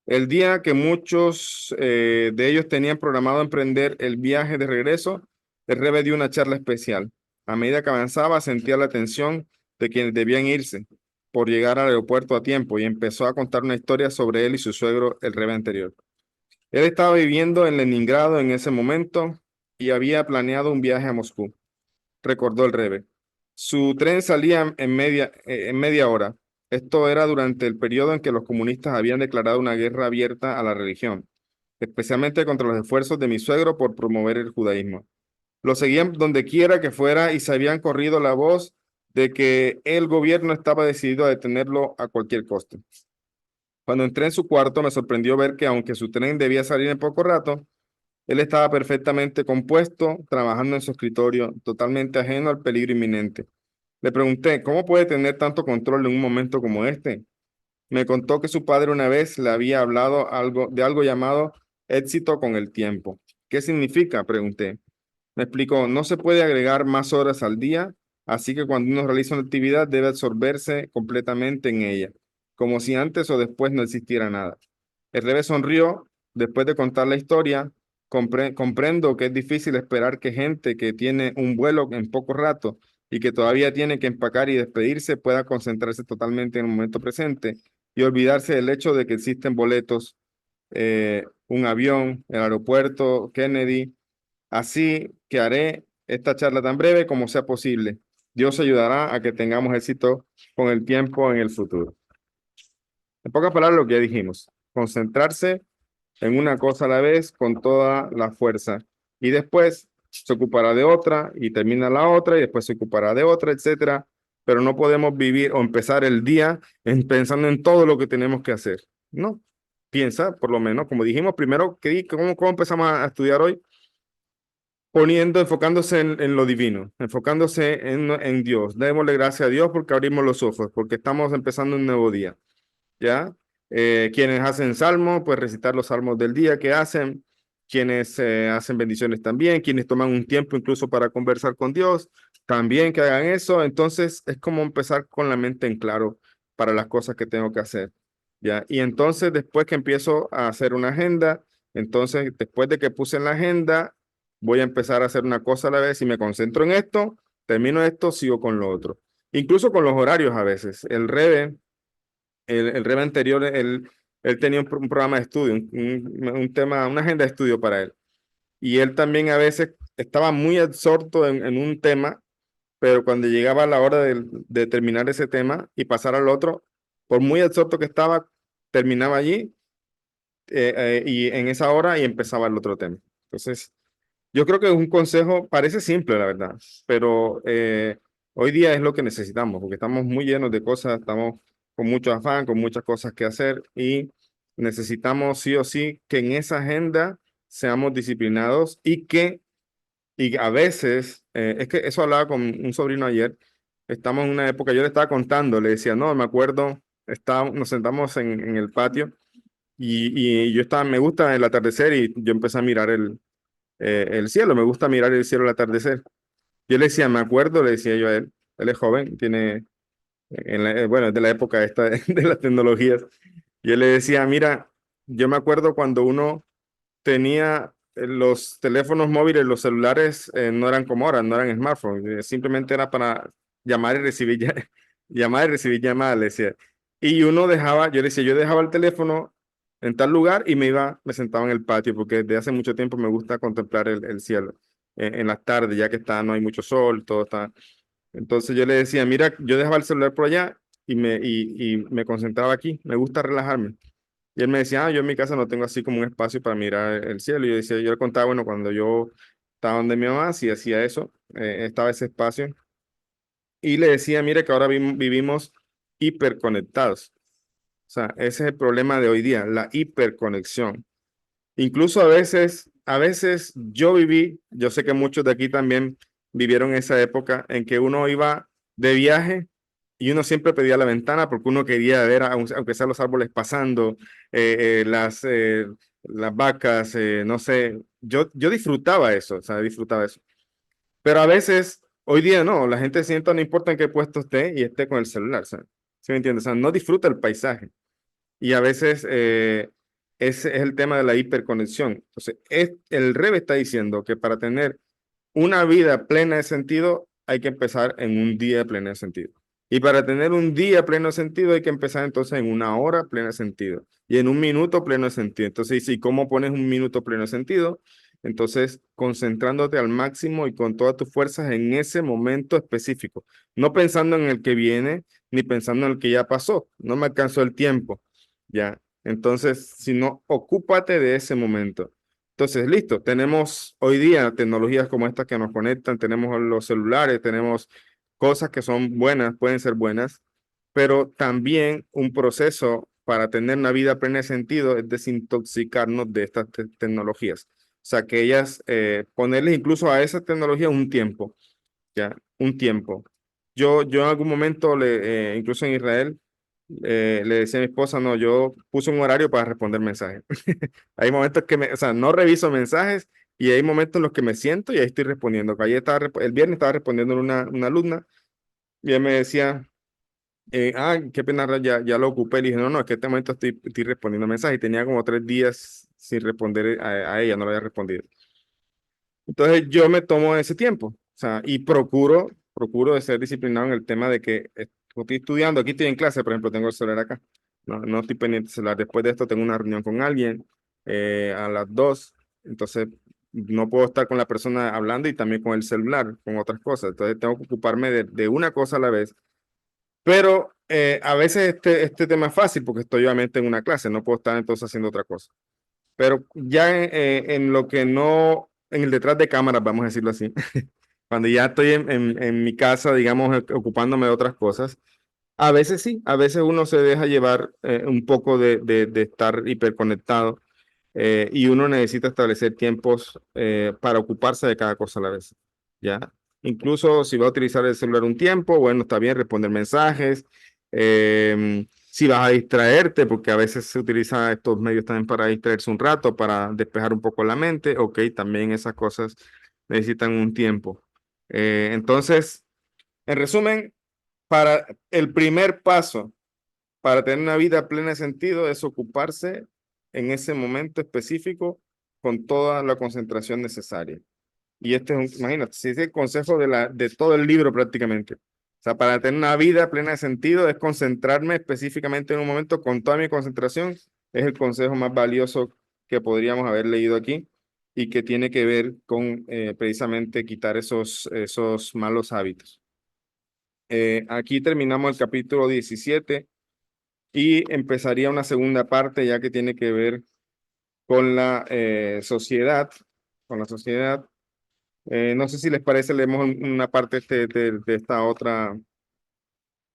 [SPEAKER 1] El día que muchos de ellos tenían programado emprender el viaje de regreso, el Rebbe dio una charla especial. A medida que avanzaba, sentía la tensión de quienes debían irse por llegar al aeropuerto a tiempo y empezó a contar una historia sobre él y su suegro, el Rebbe anterior. Él estaba viviendo en Leningrado en ese momento y había planeado un viaje a Moscú, recordó el Rebbe. Su tren salía en media hora. Esto era durante el periodo en que los comunistas habían declarado una guerra abierta a la religión, especialmente contra los esfuerzos de mi suegro por promover el judaísmo. Lo seguían donde quiera que fuera y se habían corrido la voz de que el gobierno estaba decidido a detenerlo a cualquier costo. Cuando entré en su cuarto, me sorprendió ver que aunque su tren debía salir en poco rato, él estaba perfectamente compuesto, trabajando en su escritorio, totalmente ajeno al peligro inminente. Le pregunté, ¿cómo puede tener tanto control en un momento como este? Me contó que su padre una vez le había hablado de algo llamado éxito con el tiempo. ¿Qué significa? Pregunté. Me explicó, no se puede agregar más horas al día, así que cuando uno realiza una actividad debe absorberse completamente en ella, como si antes o después no existiera nada. El revés sonrió después de contar la historia. Comprendo que es difícil esperar que gente que tiene un vuelo en poco rato y que todavía tiene que empacar y despedirse pueda concentrarse totalmente en el momento presente y olvidarse del hecho de que existen boletos, un avión, el aeropuerto, Kennedy. Así que haré esta charla tan breve como sea posible. Dios ayudará a que tengamos éxito con el tiempo en el futuro. En pocas palabras, lo que ya dijimos, concentrarse en una cosa a la vez con toda la fuerza y después se ocupará de otra y termina la otra y después se ocupará de otra, etcétera. Pero no podemos vivir o empezar el día pensando en todo lo que tenemos que hacer. No, piensa, por lo menos, como dijimos primero, ¿cómo empezamos a estudiar hoy? Enfocándose en lo divino, enfocándose en Dios. Démosle gracias a Dios porque abrimos los ojos, porque estamos empezando un nuevo día, ¿ya? Quienes hacen salmos, pues recitar los salmos del día que hacen. quienes hacen bendiciones también, quienes toman un tiempo incluso para conversar con Dios, también que hagan eso. Entonces es como empezar con la mente en claro para las cosas que tengo que hacer, ¿ya? Y entonces después que empiezo a hacer una agenda, entonces después de que puse en la agenda, voy a empezar a hacer una cosa a la vez y me concentro en esto, termino esto, sigo con lo otro. Incluso con los horarios a veces. El Rebe anterior, él tenía un programa de estudio, un tema, una agenda de estudio para él. Y él también a veces estaba muy absorto en un tema, pero cuando llegaba la hora de terminar ese tema y pasar al otro, por muy absorto que estaba, terminaba allí y en esa hora y empezaba el otro tema. Entonces, yo creo que es un consejo, parece simple, la verdad, pero hoy día es lo que necesitamos, porque estamos muy llenos de cosas, estamos con mucho afán, con muchas cosas que hacer y necesitamos sí o sí que en esa agenda seamos disciplinados y a veces, es que eso hablaba con un sobrino ayer, estamos en una época, yo le estaba contando, le decía, no, me acuerdo, nos sentamos en el patio y yo estaba, me gusta el atardecer y yo empecé a mirar el cielo, me gusta mirar el cielo al atardecer. Yo le decía, me acuerdo, le decía yo a él es joven, tiene, bueno, es de la época esta de las tecnologías. Yo le decía, mira, yo me acuerdo cuando uno tenía los teléfonos móviles, los celulares no eran como ahora, no eran smartphones, simplemente era para llamar y recibir, llamar y recibir llamadas, le decía. Y uno dejaba, yo le decía, yo dejaba el teléfono en tal lugar y me sentaba en el patio, porque desde hace mucho tiempo me gusta contemplar el cielo en las tardes, ya que está, no hay mucho sol, todo está. Entonces yo le decía, mira, yo dejaba el celular por allá y me concentraba aquí, me gusta relajarme. Y él me decía, yo en mi casa no tengo así como un espacio para mirar el cielo. Y yo decía, yo le contaba, bueno, cuando yo estaba donde mi mamá, si hacía eso, estaba ese espacio. Y le decía, mire que ahora vivimos hiperconectados. O sea, ese es el problema de hoy día, la hiperconexión. Incluso a veces yo sé que muchos de aquí también vivieron esa época en que uno iba de viaje y uno siempre pedía la ventana porque uno quería ver, aunque sean los árboles pasando, las vacas, no sé, yo disfrutaba eso, o sea, disfrutaba eso. Pero a veces, hoy día no, la gente sienta, no importa en qué puesto esté y esté con el celular, o sea, ¿sí me entiendes? O sea, no disfruta el paisaje. Y a veces ese es el tema de la hiperconexión. Entonces, el Rebe está diciendo que para tener una vida plena de sentido hay que empezar en un día pleno de sentido. Y para tener un día pleno de sentido hay que empezar entonces en una hora plena de sentido. Y en un minuto pleno de sentido. Entonces, ¿y cómo pones un minuto pleno de sentido? Entonces, concentrándote al máximo y con todas tus fuerzas en ese momento específico. No pensando en el que viene, ni pensando en el que ya pasó. No me alcanzó el tiempo. Ya. Entonces, sino ocúpate de ese momento. Entonces, listo, tenemos hoy día tecnologías como estas que nos conectan, tenemos los celulares, tenemos cosas que son buenas, pueden ser buenas, pero también un proceso para tener una vida plena de sentido es desintoxicarnos de estas tecnologías. O sea, que ellas, ponerles incluso a esas tecnologías un tiempo, ¿ya? Un tiempo. Yo en algún momento, incluso en Israel, le decía a mi esposa, no, yo puse un horario para responder mensajes. Hay momentos que o sea, no reviso mensajes y hay momentos en los que me siento y ahí estoy respondiendo. Ayer el viernes estaba respondiendo una alumna y ella me decía, qué pena, ya lo ocupé. Le dije, no, no, es que en este momento estoy respondiendo mensajes y tenía como 3 días sin responder a ella, no le había respondido. Entonces yo me tomo ese tiempo, o sea, y procuro de ser disciplinado en el tema de que estoy estudiando, aquí estoy en clase, por ejemplo, tengo el celular acá, no estoy pendiente del celular. Después de esto tengo una reunión con alguien a las 2, entonces no puedo estar con la persona hablando y también con el celular, con otras cosas. Entonces tengo que ocuparme de una cosa a la vez. Pero a veces este tema es fácil porque estoy obviamente en una clase, no puedo estar entonces haciendo otra cosa. Pero ya en lo que no, en el detrás de cámaras, vamos a decirlo así, cuando ya estoy en mi casa, digamos, ocupándome de otras cosas, a veces sí, a veces uno se deja llevar un poco de estar hiperconectado y uno necesita establecer tiempos para ocuparse de cada cosa a la vez, ¿ya? Incluso si va a utilizar el celular un tiempo, bueno, está bien responder mensajes, Si vas a distraerte, porque a veces se utilizan estos medios también para distraerse un rato, para despejar un poco la mente, ok, también esas cosas necesitan un tiempo. Entonces, en resumen, para el primer paso para tener una vida plena de sentido es ocuparse en ese momento específico con toda la concentración necesaria. Y este es imagínate, si es el consejo de todo el libro prácticamente. O sea, para tener una vida plena de sentido es concentrarme específicamente en un momento con toda mi concentración. Es el consejo más valioso que podríamos haber leído aquí y que tiene que ver con precisamente quitar esos malos hábitos. Aquí terminamos el capítulo 17 y empezaría una segunda parte ya que tiene que ver con la sociedad, con la sociedad. No sé si les parece, leemos una parte de esta otra,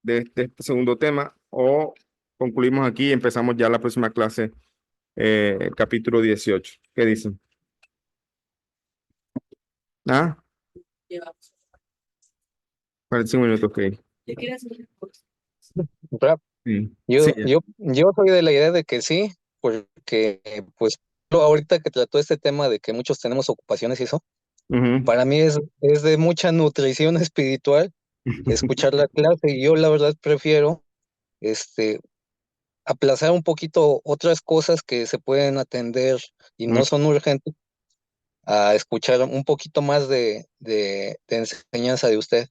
[SPEAKER 1] de este segundo tema, o concluimos aquí y empezamos ya la próxima clase, el capítulo 18. ¿Qué dicen? ¿Ah? 45 minutos, ok.
[SPEAKER 2] Rap,
[SPEAKER 1] Sí, sí,
[SPEAKER 2] Yo, yo, yo soy de la idea de que sí, porque pues ahorita que trató este tema de que muchos tenemos ocupaciones y eso,
[SPEAKER 1] ujú.
[SPEAKER 2] para mí es de mucha nutrición espiritual escuchar la clase y yo la verdad prefiero este, aplazar un poquito otras cosas que se pueden atender y
[SPEAKER 1] Mm,
[SPEAKER 2] no son urgentes a escuchar un poquito más de enseñanza de usted.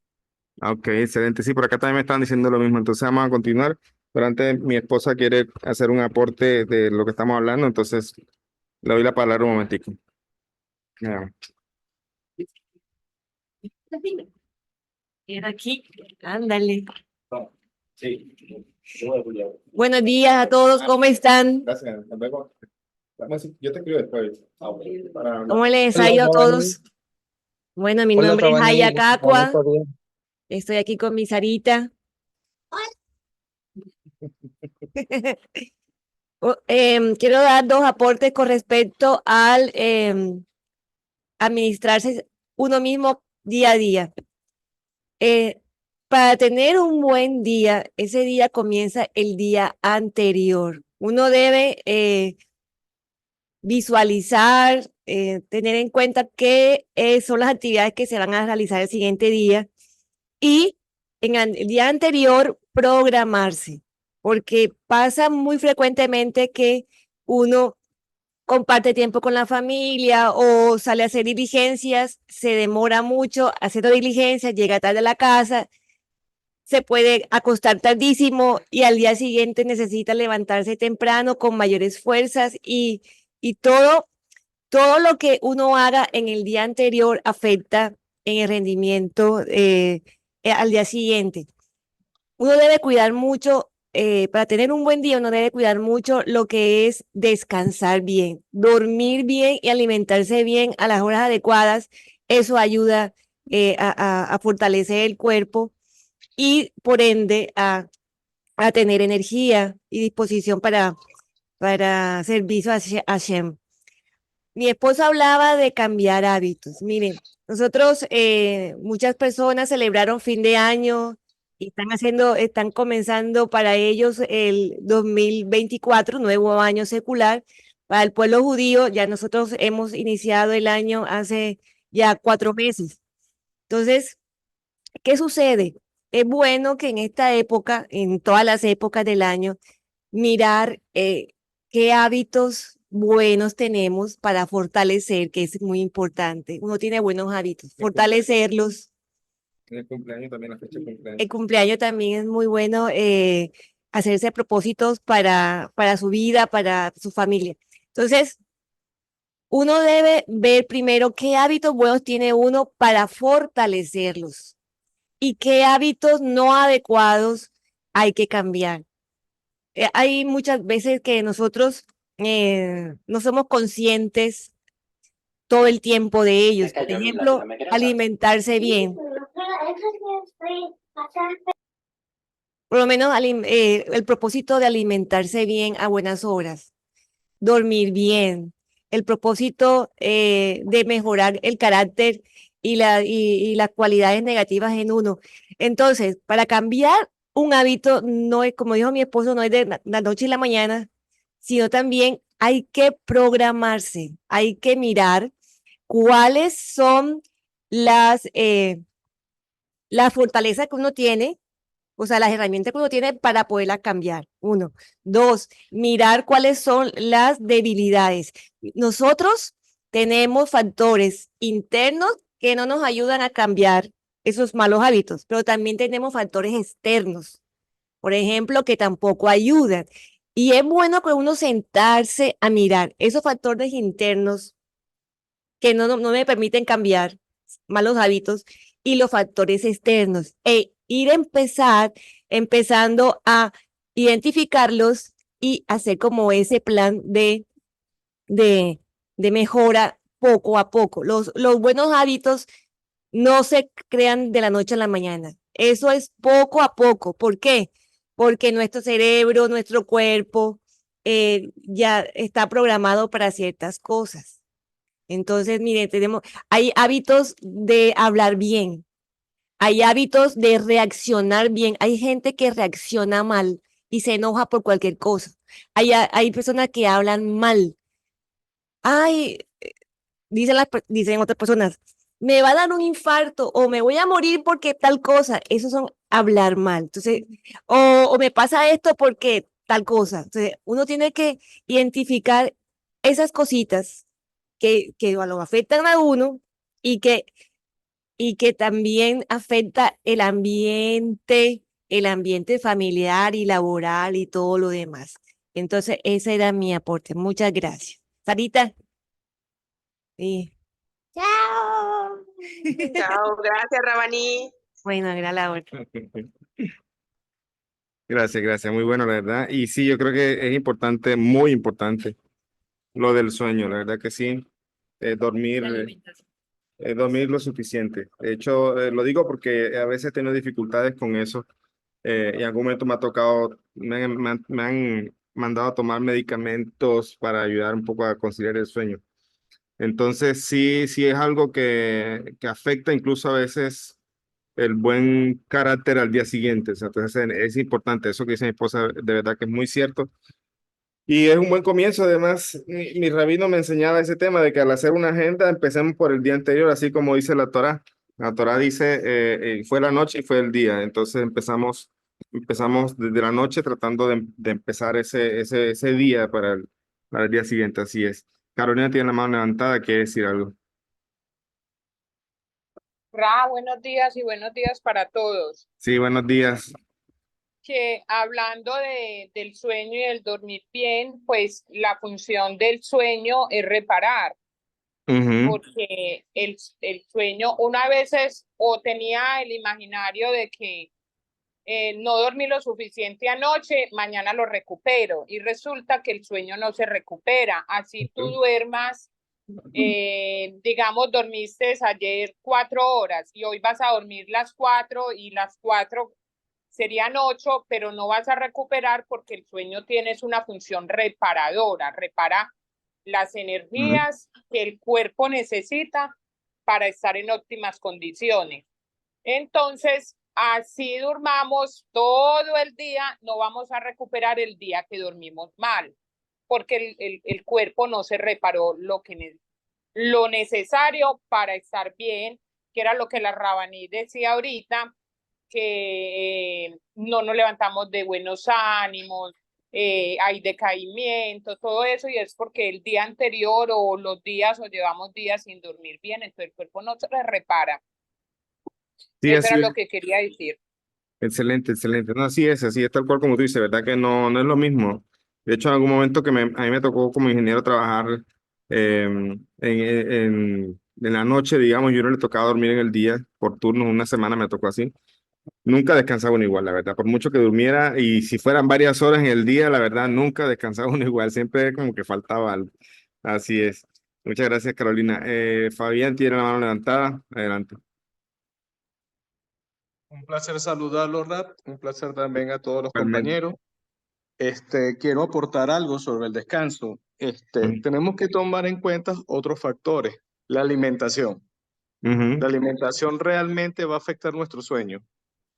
[SPEAKER 1] ok, excelente. Sí, por acá también me están diciendo lo mismo. Entonces vamos a continuar. Pero antes mi esposa quiere hacer un aporte de lo que estamos hablando, entonces le doy la palabra un momentico. Ya.
[SPEAKER 3] Era aquí, ándale.
[SPEAKER 1] Sí.
[SPEAKER 3] Buenos días a todos, ¿cómo están?
[SPEAKER 1] Gracias. Nos vemos. Yo te escribo después. Para hablar.
[SPEAKER 3] ¿Cómo les ha
[SPEAKER 2] Hola,
[SPEAKER 3] ido a
[SPEAKER 2] Giovanni.
[SPEAKER 3] todos? Bueno, mi
[SPEAKER 2] Hola,
[SPEAKER 3] nombre es
[SPEAKER 2] Giovanni.
[SPEAKER 3] Haya Cacua,
[SPEAKER 2] Bonito día.
[SPEAKER 3] estoy aquí con mi Sarita. Quiero dar dos aportes con respecto al administrarse uno mismo día a día. Eh, para tener un buen día, ese día comienza el día anterior. Uno debe visualizar, tener en cuenta qué son las actividades que se van a realizar el siguiente día y en el día anterior programarse, porque pasa muy frecuentemente que uno comparte tiempo con la familia o sale a hacer diligencias, se demora mucho haciendo diligencias, llega tarde a la casa, se puede acostar tardísimo y al día siguiente necesita levantarse temprano con mayores fuerzas y todo lo que uno haga en el día anterior afecta en el rendimiento al día siguiente. Uno debe cuidar mucho, para tener un buen día, uno debe cuidar mucho lo que es descansar bien, dormir bien y alimentarse bien a las horas adecuadas. Eso ayuda a fortalecer el cuerpo y por ende a tener energía y disposición para servicio a Hashem. Mi esposo hablaba de cambiar hábitos. Miren, nosotros, muchas personas celebraron fin de año y están comenzando para ellos el 2024, nuevo año secular. Para el pueblo judío, ya nosotros hemos iniciado el año hace ya 4 meses. Entonces, ¿qué sucede? Es bueno que en esta época, en todas las épocas del año, mirar qué hábitos buenos tenemos para fortalecer, que es muy importante. Uno tiene buenos hábitos, fortalecerlos.
[SPEAKER 1] En el cumpleaños también, la fecha de cumpleaños.
[SPEAKER 3] El cumpleaños también es muy bueno, hacerse propósitos para su vida, para su familia. Entonces, uno debe ver primero qué hábitos buenos tiene uno para fortalecerlos y qué hábitos no adecuados hay que cambiar. Hay muchas veces que nosotros no somos conscientes todo el tiempo de ellos. Por ejemplo, alimentarse bien. Por lo menos el propósito de alimentarse bien a buenas horas, dormir bien, el propósito de mejorar el carácter y las cualidades negativas en uno. Entonces, para cambiar un hábito, no es, como dijo mi esposo, no es de la noche y la mañana, sino también hay que programarse, hay que mirar cuáles son las fortalezas que uno tiene, o sea, las herramientas que uno tiene para poderla cambiar. Uno. Dos, mirar cuáles son las debilidades. Nosotros tenemos factores internos que no nos ayudan a cambiar esos malos hábitos, pero también tenemos factores externos, por ejemplo, que tampoco ayudan. Y es bueno que uno sentarse a mirar esos factores internos que no me permiten cambiar malos hábitos y los factores externos e ir empezando a identificarlos y hacer como ese plan de, de mejora poco a poco. Los buenos hábitos no se crean de la noche a la mañana. Eso es poco a poco. ¿Por qué? Porque nuestro cerebro, nuestro cuerpo ya está programado para ciertas cosas. Entonces, mire, hay hábitos de hablar bien, hay hábitos de reaccionar bien. Hay gente que reacciona mal y se enoja por cualquier cosa. Hay personas que hablan mal. Ay, dicen otras personas, me va a dar un infarto o me voy a morir porque tal cosa. Eso son hablar mal. Entonces, o me pasa esto porque tal cosa. Entonces, uno tiene que identificar esas cositas que lo afectan a uno y que también afecta el ambiente familiar y laboral y todo lo demás. Entonces, ese era mi aporte. Muchas gracias. Sarita. Sí. Chao.
[SPEAKER 4] Chao, gracias, Rabaní.
[SPEAKER 3] Bueno, era la otra.
[SPEAKER 1] Gracias, gracias, muy bueno, la verdad. Y sí, yo creo que es importante, muy importante, lo del sueño, la verdad que sí, dormir. Dormir lo suficiente. De hecho, lo digo porque a veces he tenido dificultades con eso. En algún momento me ha tocado, me han mandado a tomar medicamentos para ayudar un poco a conciliar el sueño. Entonces, sí, sí es algo que afecta incluso a veces el buen carácter al día siguiente. O sea, entonces, es importante. Eso que dice mi esposa, de verdad que es muy cierto. Y es un buen comienzo, además, mi rabino me enseñaba ese tema de que al hacer una agenda empecemos por el día anterior, así como dice la Torá. La Torá dice, fue la noche y fue el día, entonces empezamos desde la noche tratando de empezar ese día para el día siguiente, así es. Carolina tiene la mano levantada, quiere decir algo.
[SPEAKER 4] Buenos días y buenos días para todos.
[SPEAKER 1] Sí, buenos días.
[SPEAKER 4] Que hablando del sueño y el dormir bien, pues la función del sueño es reparar,
[SPEAKER 1] Ujú,
[SPEAKER 4] porque el sueño, una veces o tenía el imaginario de que no dormí lo suficiente anoche, mañana lo recupero, y resulta que el sueño no se recupera. Así tú duermas, digamos, dormiste ayer 4 horas y hoy vas a dormir las 4 y las 4 serían 8, pero no vas a recuperar porque el sueño tiene una función reparadora, repara las
[SPEAKER 1] ujú.
[SPEAKER 4] energías que el cuerpo necesita para estar en óptimas condiciones. Entonces, así durmamos todo el día, no vamos a recuperar el día que dormimos mal, porque el cuerpo no se reparó lo necesario para estar bien, que era lo que la Rabaní decía ahorita, que no nos levantamos de buenos ánimos, hay decaimiento, todo eso, y es porque el día anterior o los días o llevamos días sin dormir bien, entonces el cuerpo no se repara.
[SPEAKER 1] Sí,
[SPEAKER 4] Eso
[SPEAKER 1] así
[SPEAKER 4] era
[SPEAKER 1] es.
[SPEAKER 4] lo que quería decir.
[SPEAKER 1] Excelente, excelente. No, así es tal cual como tú dices, ¿verdad? Que no es lo mismo. De hecho, en algún momento a mí me tocó como ingeniero trabajar en la noche, digamos, yo no le tocaba dormir en el día, por turnos, una semana me tocó así. Nunca descansaba uno igual, la verdad. Por mucho que durmiera y si fueran varias horas en el día, la verdad, nunca descansaba uno igual. Siempre como que faltaba algo. Así es. Muchas gracias, Carolina. Fabián tiene la mano levantada. Adelante.
[SPEAKER 5] Un placer saludarlo, Rat. Un placer también a todos los
[SPEAKER 1] Igualmente.
[SPEAKER 5] compañeros. Quiero aportar algo sobre el descanso.
[SPEAKER 1] Ujú,
[SPEAKER 5] Tenemos que tomar en cuenta otros factores. La alimentación.
[SPEAKER 1] ujú,
[SPEAKER 5] La alimentación realmente va a afectar nuestro sueño.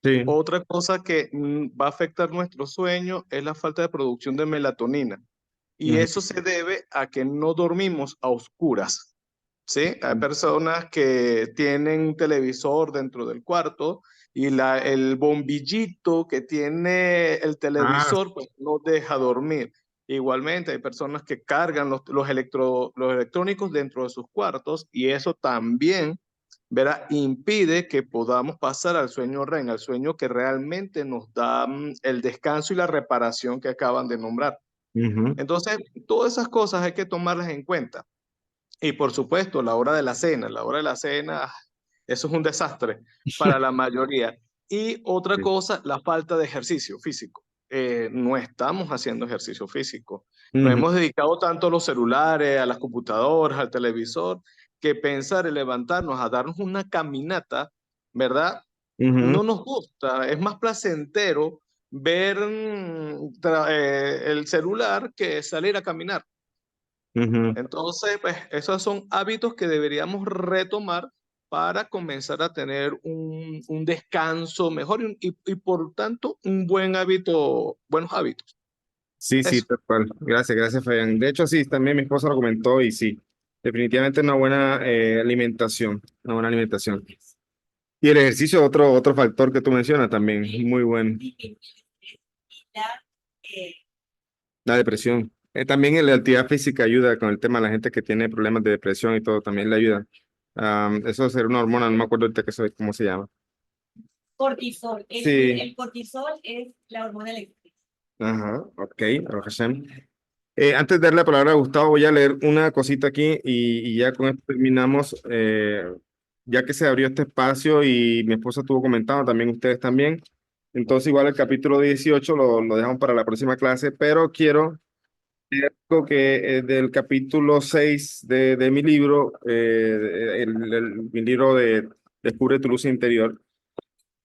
[SPEAKER 1] Sí.
[SPEAKER 5] Otra cosa que va a afectar nuestro sueño es la falta de producción de melatonina. Y
[SPEAKER 1] Ujú.
[SPEAKER 5] eso se debe a que no dormimos a oscuras. ¿Sí? Hay personas que tienen un televisor dentro del cuarto y el bombillito que tiene el
[SPEAKER 1] Ah,
[SPEAKER 5] televisor pues no deja dormir. Igualmente hay personas que cargan los electrónicos dentro de sus cuartos y eso también, ¿verdad? Impide que podamos pasar al sueño REM, al sueño que realmente nos da el descanso y la reparación que acaban de nombrar.
[SPEAKER 1] ujú.
[SPEAKER 5] Entonces, todas esas cosas hay que tomarlas en cuenta. Y por supuesto, la hora de la cena. La hora de la cena, eso es un desastre para la mayoría. Y otra
[SPEAKER 1] Sí.
[SPEAKER 5] cosa, la falta de ejercicio físico. No estamos haciendo ejercicio físico. Nos
[SPEAKER 1] Ujú,
[SPEAKER 5] hemos dedicado tanto a los celulares, a las computadoras, al televisor, que pensar en levantarnos a darnos una caminata, ¿verdad?
[SPEAKER 1] ujú,
[SPEAKER 5] No nos gusta. Es más placentero ver el celular que salir a caminar.
[SPEAKER 1] ujú.
[SPEAKER 5] Entonces, pues esos son hábitos que deberíamos retomar para comenzar a tener un descanso mejor y por tanto un buen hábito, buenos hábitos.
[SPEAKER 1] Sí, sí,
[SPEAKER 5] Eso.
[SPEAKER 1] tal cual. Gracias, gracias, Fabián. De hecho, sí, también mi esposa lo comentó y sí, definitivamente una buena alimentación, una buena alimentación. Y el ejercicio, otro factor que tú mencionas también, muy bueno. La depresión. También la actividad física ayuda con el tema de la gente que tiene problemas de depresión y todo, también le ayuda. Eso es una hormona, no me acuerdo ahorita cómo se llama. Cortisol. Sí. El cortisol es la hormona eléctrica. Ajá, ok, Baruch Hashem. Antes de darle la palabra a Gustavo, voy a leer una cosita aquí y ya con esto terminamos. Ya que se abrió este espacio y mi esposa estuvo comentando, también ustedes también. Entonces, igual el capítulo 18 lo dejamos para la próxima clase, pero quiero algo que del capítulo 6 de mi libro, mi libro de Descubre tu luz interior.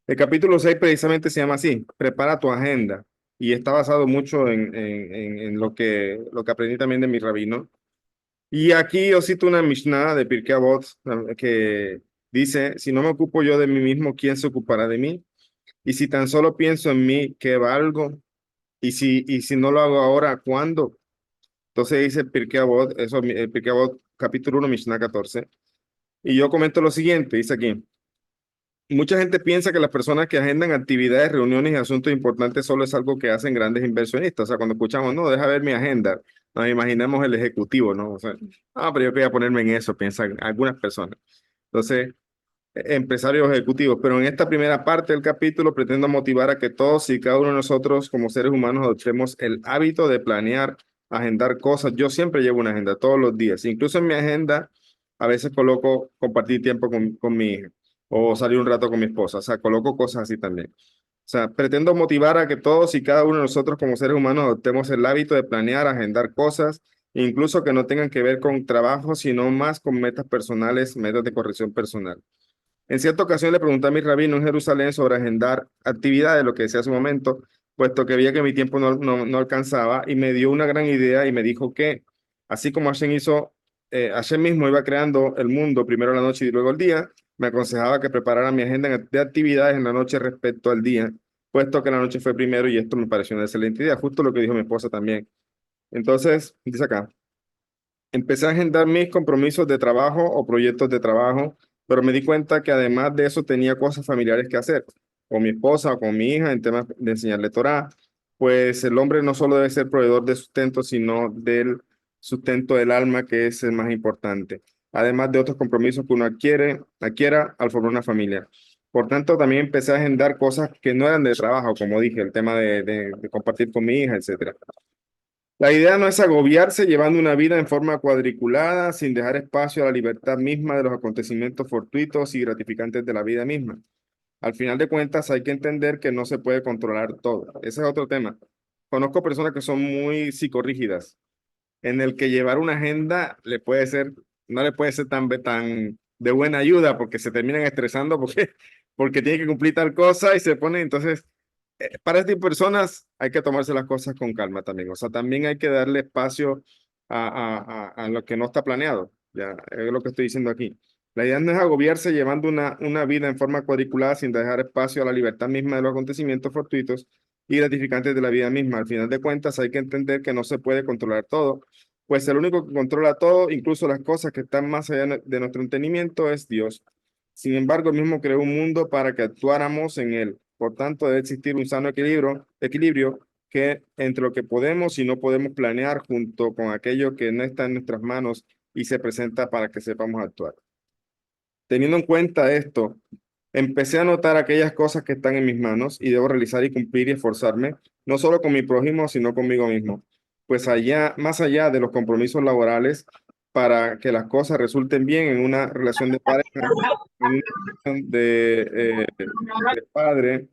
[SPEAKER 1] El capítulo 6 precisamente se llama así, Prepara tu agenda, y está basado mucho en lo que aprendí también de mi rabino. Y aquí yo cito una Mishnah de Pirkei Avot que dice, si no me ocupo yo de mí mismo, ¿quién se ocupará de mí? Y si tan solo pienso en mí, ¿qué valgo? Y si no lo hago ahora, ¿cuándo? Entonces dice Pirkei Avot, eso, Pirkei Avot, capítulo 1, Mishnah 14. Y yo comento lo siguiente, dice aquí. Mucha gente piensa que las personas que agendan actividades, reuniones y asuntos importantes solo es algo que hacen grandes inversionistas. O sea, cuando escuchamos, no, deja ver mi agenda, nos imaginamos el ejecutivo, ¿no? O sea, ah, pero yo quería ponerme en eso, piensan algunas personas. Entonces, empresarios ejecutivos. Pero en esta primera parte del capítulo pretendo motivar a que todos y cada uno de nosotros como seres humanos adoptemos el hábito de planear, agendar cosas. Yo siempre llevo una agenda todos los días. Incluso en mi agenda a veces coloco compartir tiempo con mi hija o salir un rato con mi esposa. O sea, coloco cosas así también. O sea, pretendo motivar a que todos y cada uno de nosotros como seres humanos adoptemos el hábito de planear, agendar cosas, incluso que no tengan que ver con trabajo, sino más con metas personales, metas de corrección personal. En cierta ocasión le pregunté a mi rabino en Jerusalén sobre agendar actividades, lo que decía hace un momento, puesto que veía que mi tiempo no alcanzaba y me dio una gran idea y me dijo que así como Hashem hizo, Hashem mismo iba creando el mundo, primero la noche y luego el día, me aconsejaba que preparara mi agenda de actividades en la noche respecto al día, puesto que la noche fue primero y esto me pareció una excelente idea, justo lo que dijo mi esposa también. Entonces, dice acá. Empecé a agendar mis compromisos de trabajo o proyectos de trabajo, pero me di cuenta que además de eso tenía cosas familiares que hacer, con mi esposa o con mi hija en temas de enseñarle Torah, pues el hombre no solo debe ser proveedor de sustento, sino del sustento del alma, que es el más importante, además de otros compromisos que uno adquiera al formar una familia. Por tanto, también empecé a agendar cosas que no eran de trabajo, como dije, el tema de compartir con mi hija, etcétera. La idea no es agobiarse llevando una vida en forma cuadriculada, sin dejar espacio a la libertad misma de los acontecimientos fortuitos y gratificantes de la vida misma. Al final de cuentas, hay que entender que no se puede controlar todo. Ese es otro tema. Conozco personas que son muy psicorrígidas, en el que llevar una agenda no le puede ser tan de buena ayuda porque se terminan estresando porque tienen que cumplir tal cosa y se ponen entonces para este tipo de personas hay que tomarse las cosas con calma también. O sea, también hay que darle espacio a lo que no está planeado. Ya, es lo que estoy diciendo aquí. La idea no es agobiarse llevando una vida en forma cuadriculada sin dejar espacio a la libertad misma de los acontecimientos fortuitos y gratificantes de la vida misma. Al final de cuentas, hay que entender que no se puede controlar todo, pues el único que controla todo, incluso las cosas que están más allá de nuestro entendimiento, es Dios. Sin embargo, él mismo creó un mundo para que actuáramos en él. Por tanto, debe existir un sano equilibrio que entre lo que podemos y no podemos planear junto con aquello que no está en nuestras manos y se presenta para que sepamos actuar. Teniendo en cuenta esto, empecé a notar aquellas cosas que están en mis manos y debo realizar y cumplir y esforzarme, no solo con mi prójimo, sino conmigo mismo. Pues allá, más allá de los compromisos laborales, para que las cosas resulten bien en una relación de pareja, en una relación de padre,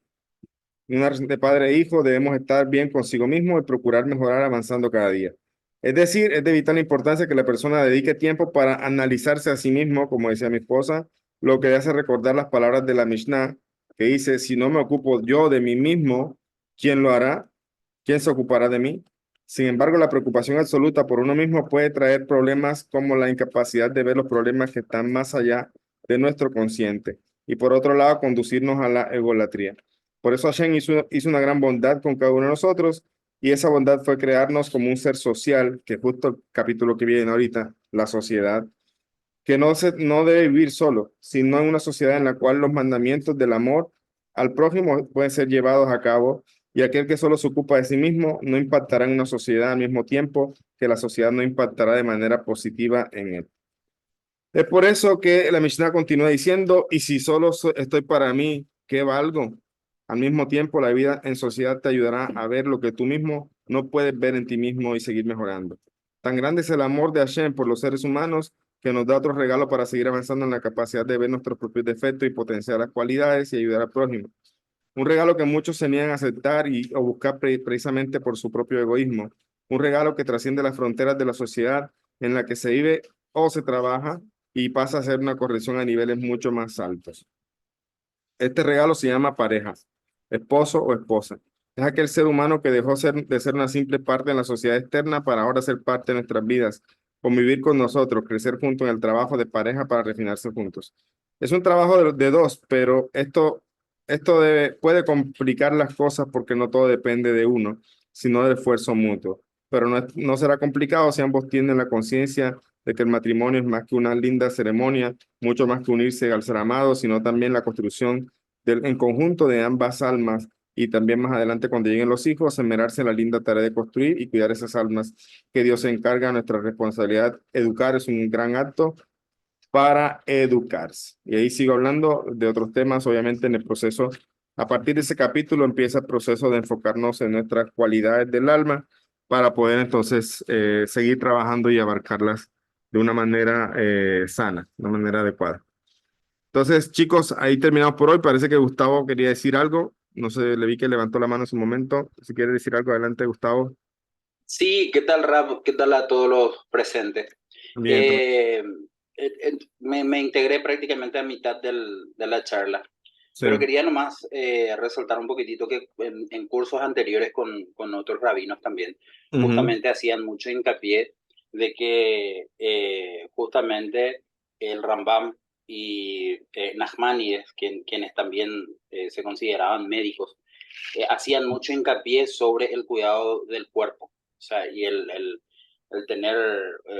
[SPEAKER 1] en una relación de padre e hijo, debemos estar bien consigo mismo y procurar mejorar avanzando cada día. Es decir, es de vital importancia que la persona dedique tiempo para analizarse a sí mismo, como decía mi esposa, lo que le hace recordar las palabras de la Mishnah, que dice, si no me ocupo yo de mí mismo, ¿quién lo hará? ¿Quién se ocupará de mí? Sin embargo, la preocupación absoluta por uno mismo puede traer problemas como la incapacidad de ver los problemas que están más allá de nuestro consciente y por otro lado conducirnos a la egolatría. Por eso Hashem hizo una gran bondad con cada uno de nosotros y esa bondad fue crearnos como un ser social, que justo el capítulo que viene ahorita, la sociedad, que no debe vivir solo, sino en una sociedad en la cual los mandamientos del amor al prójimo pueden ser llevados a cabo y aquel que solo se ocupa de sí mismo no impactará en una sociedad al mismo tiempo que la sociedad no impactará de manera positiva en él. Es por eso que la Mishnah continúa diciendo, y si solo estoy para mí, ¿qué valgo? Al mismo tiempo, la vida en sociedad te ayudará a ver lo que tú mismo no puedes ver en ti mismo y seguir mejorando. Tan grande es el amor de Hashem por los seres humanos que nos da otro regalo para seguir avanzando en la capacidad de ver nuestros propios defectos y potenciar las cualidades y ayudar al prójimo. Un regalo que muchos se niegan a aceptar o buscar precisamente por su propio egoísmo. Un regalo que trasciende las fronteras de la sociedad en la que se vive o se trabaja y pasa a ser una corrección a niveles mucho más altos. Este regalo se llama pareja, esposo o esposa. Es aquel ser humano que dejó de ser una simple parte en la sociedad externa para ahora ser parte de nuestras vidas, convivir con nosotros, crecer juntos en el trabajo de pareja para refinarse juntos. Es un trabajo de dos, pero puede complicar las cosas porque no todo depende de uno, sino del esfuerzo mutuo. Pero no será complicado si ambos tienen la conciencia de que el matrimonio es más que una linda ceremonia, mucho más que unirse al ser amado, sino también la construcción en conjunto de ambas almas y también más adelante cuando lleguen los hijos, esmerarse en la linda tarea de construir y cuidar esas almas que Dios se encarga, nuestra responsabilidad. Educar es un gran acto para educarse. Y ahí sigo hablando de otros temas, obviamente en el proceso. A partir de ese capítulo empieza el proceso de enfocarnos en nuestras cualidades del alma para poder entonces seguir trabajando y abarcarlas de una manera sana, de una manera adecuada. Entonces, chicos, ahí terminamos por hoy. Parece que Gustavo quería decir algo. No sé, le vi que levantó la mano en su momento. Si quiere decir algo, adelante, Gustavo.
[SPEAKER 6] Sí, ¿qué tal, Rap? ¿Qué tal a todos los presentes?
[SPEAKER 1] Bien,
[SPEAKER 6] Me integré prácticamente a mitad de la charla,
[SPEAKER 1] sí.
[SPEAKER 6] pero quería nomás resaltar un poquitito que en cursos anteriores con otros rabinos también, justamente hacían mucho hincapié de que justamente el Rambam y Nachmanides, quienes también se consideraban médicos, hacían mucho hincapié sobre el cuidado del cuerpo, o sea, y el tener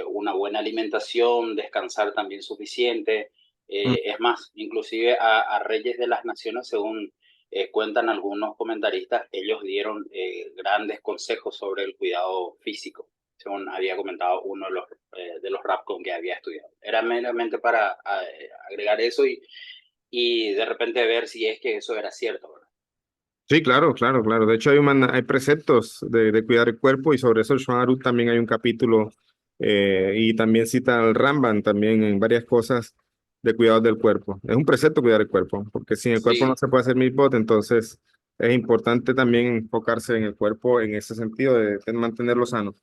[SPEAKER 6] una buena alimentación, descansar también suficiente. Es más, inclusive a reyes de las naciones, según cuentan algunos comentaristas, ellos dieron grandes consejos sobre el cuidado físico, según había comentado uno de los rap con que había estudiado. Era meramente para agregar eso y de repente ver si es que eso era cierto, ¿verdad?
[SPEAKER 1] Sí, claro, claro, claro. De hecho, hay preceptos de cuidar el cuerpo y sobre eso el Shulchan Aruch también hay un capítulo y también cita al Ramban también en varias cosas de cuidado del cuerpo. Es un precepto cuidar el cuerpo, porque sin el cuerpo no
[SPEAKER 6] Sí,
[SPEAKER 1] se puede hacer mitzvot, entonces es importante también enfocarse en el cuerpo en ese sentido de mantenerlo sano.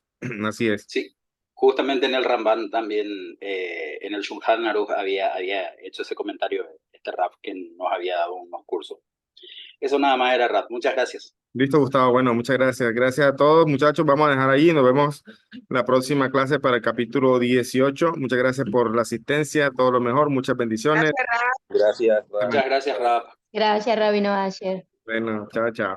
[SPEAKER 1] Así es.
[SPEAKER 6] sí. Justamente en el Ramban también, en el Shulchan Aruch había hecho ese comentario, este rap que nos había dado unos cursos. Eso nada más era rap. Muchas gracias.
[SPEAKER 1] Listo, Gustavo. Bueno, muchas gracias. Gracias a todos, muchachos. Vamos a dejar ahí. Nos vemos la próxima clase para el capítulo 18. Muchas gracias por la asistencia, todo lo mejor, muchas bendiciones.
[SPEAKER 6] Muchas gracias, Rab.
[SPEAKER 7] Gracias, Rabino Asher.
[SPEAKER 1] Bueno, chao, chao.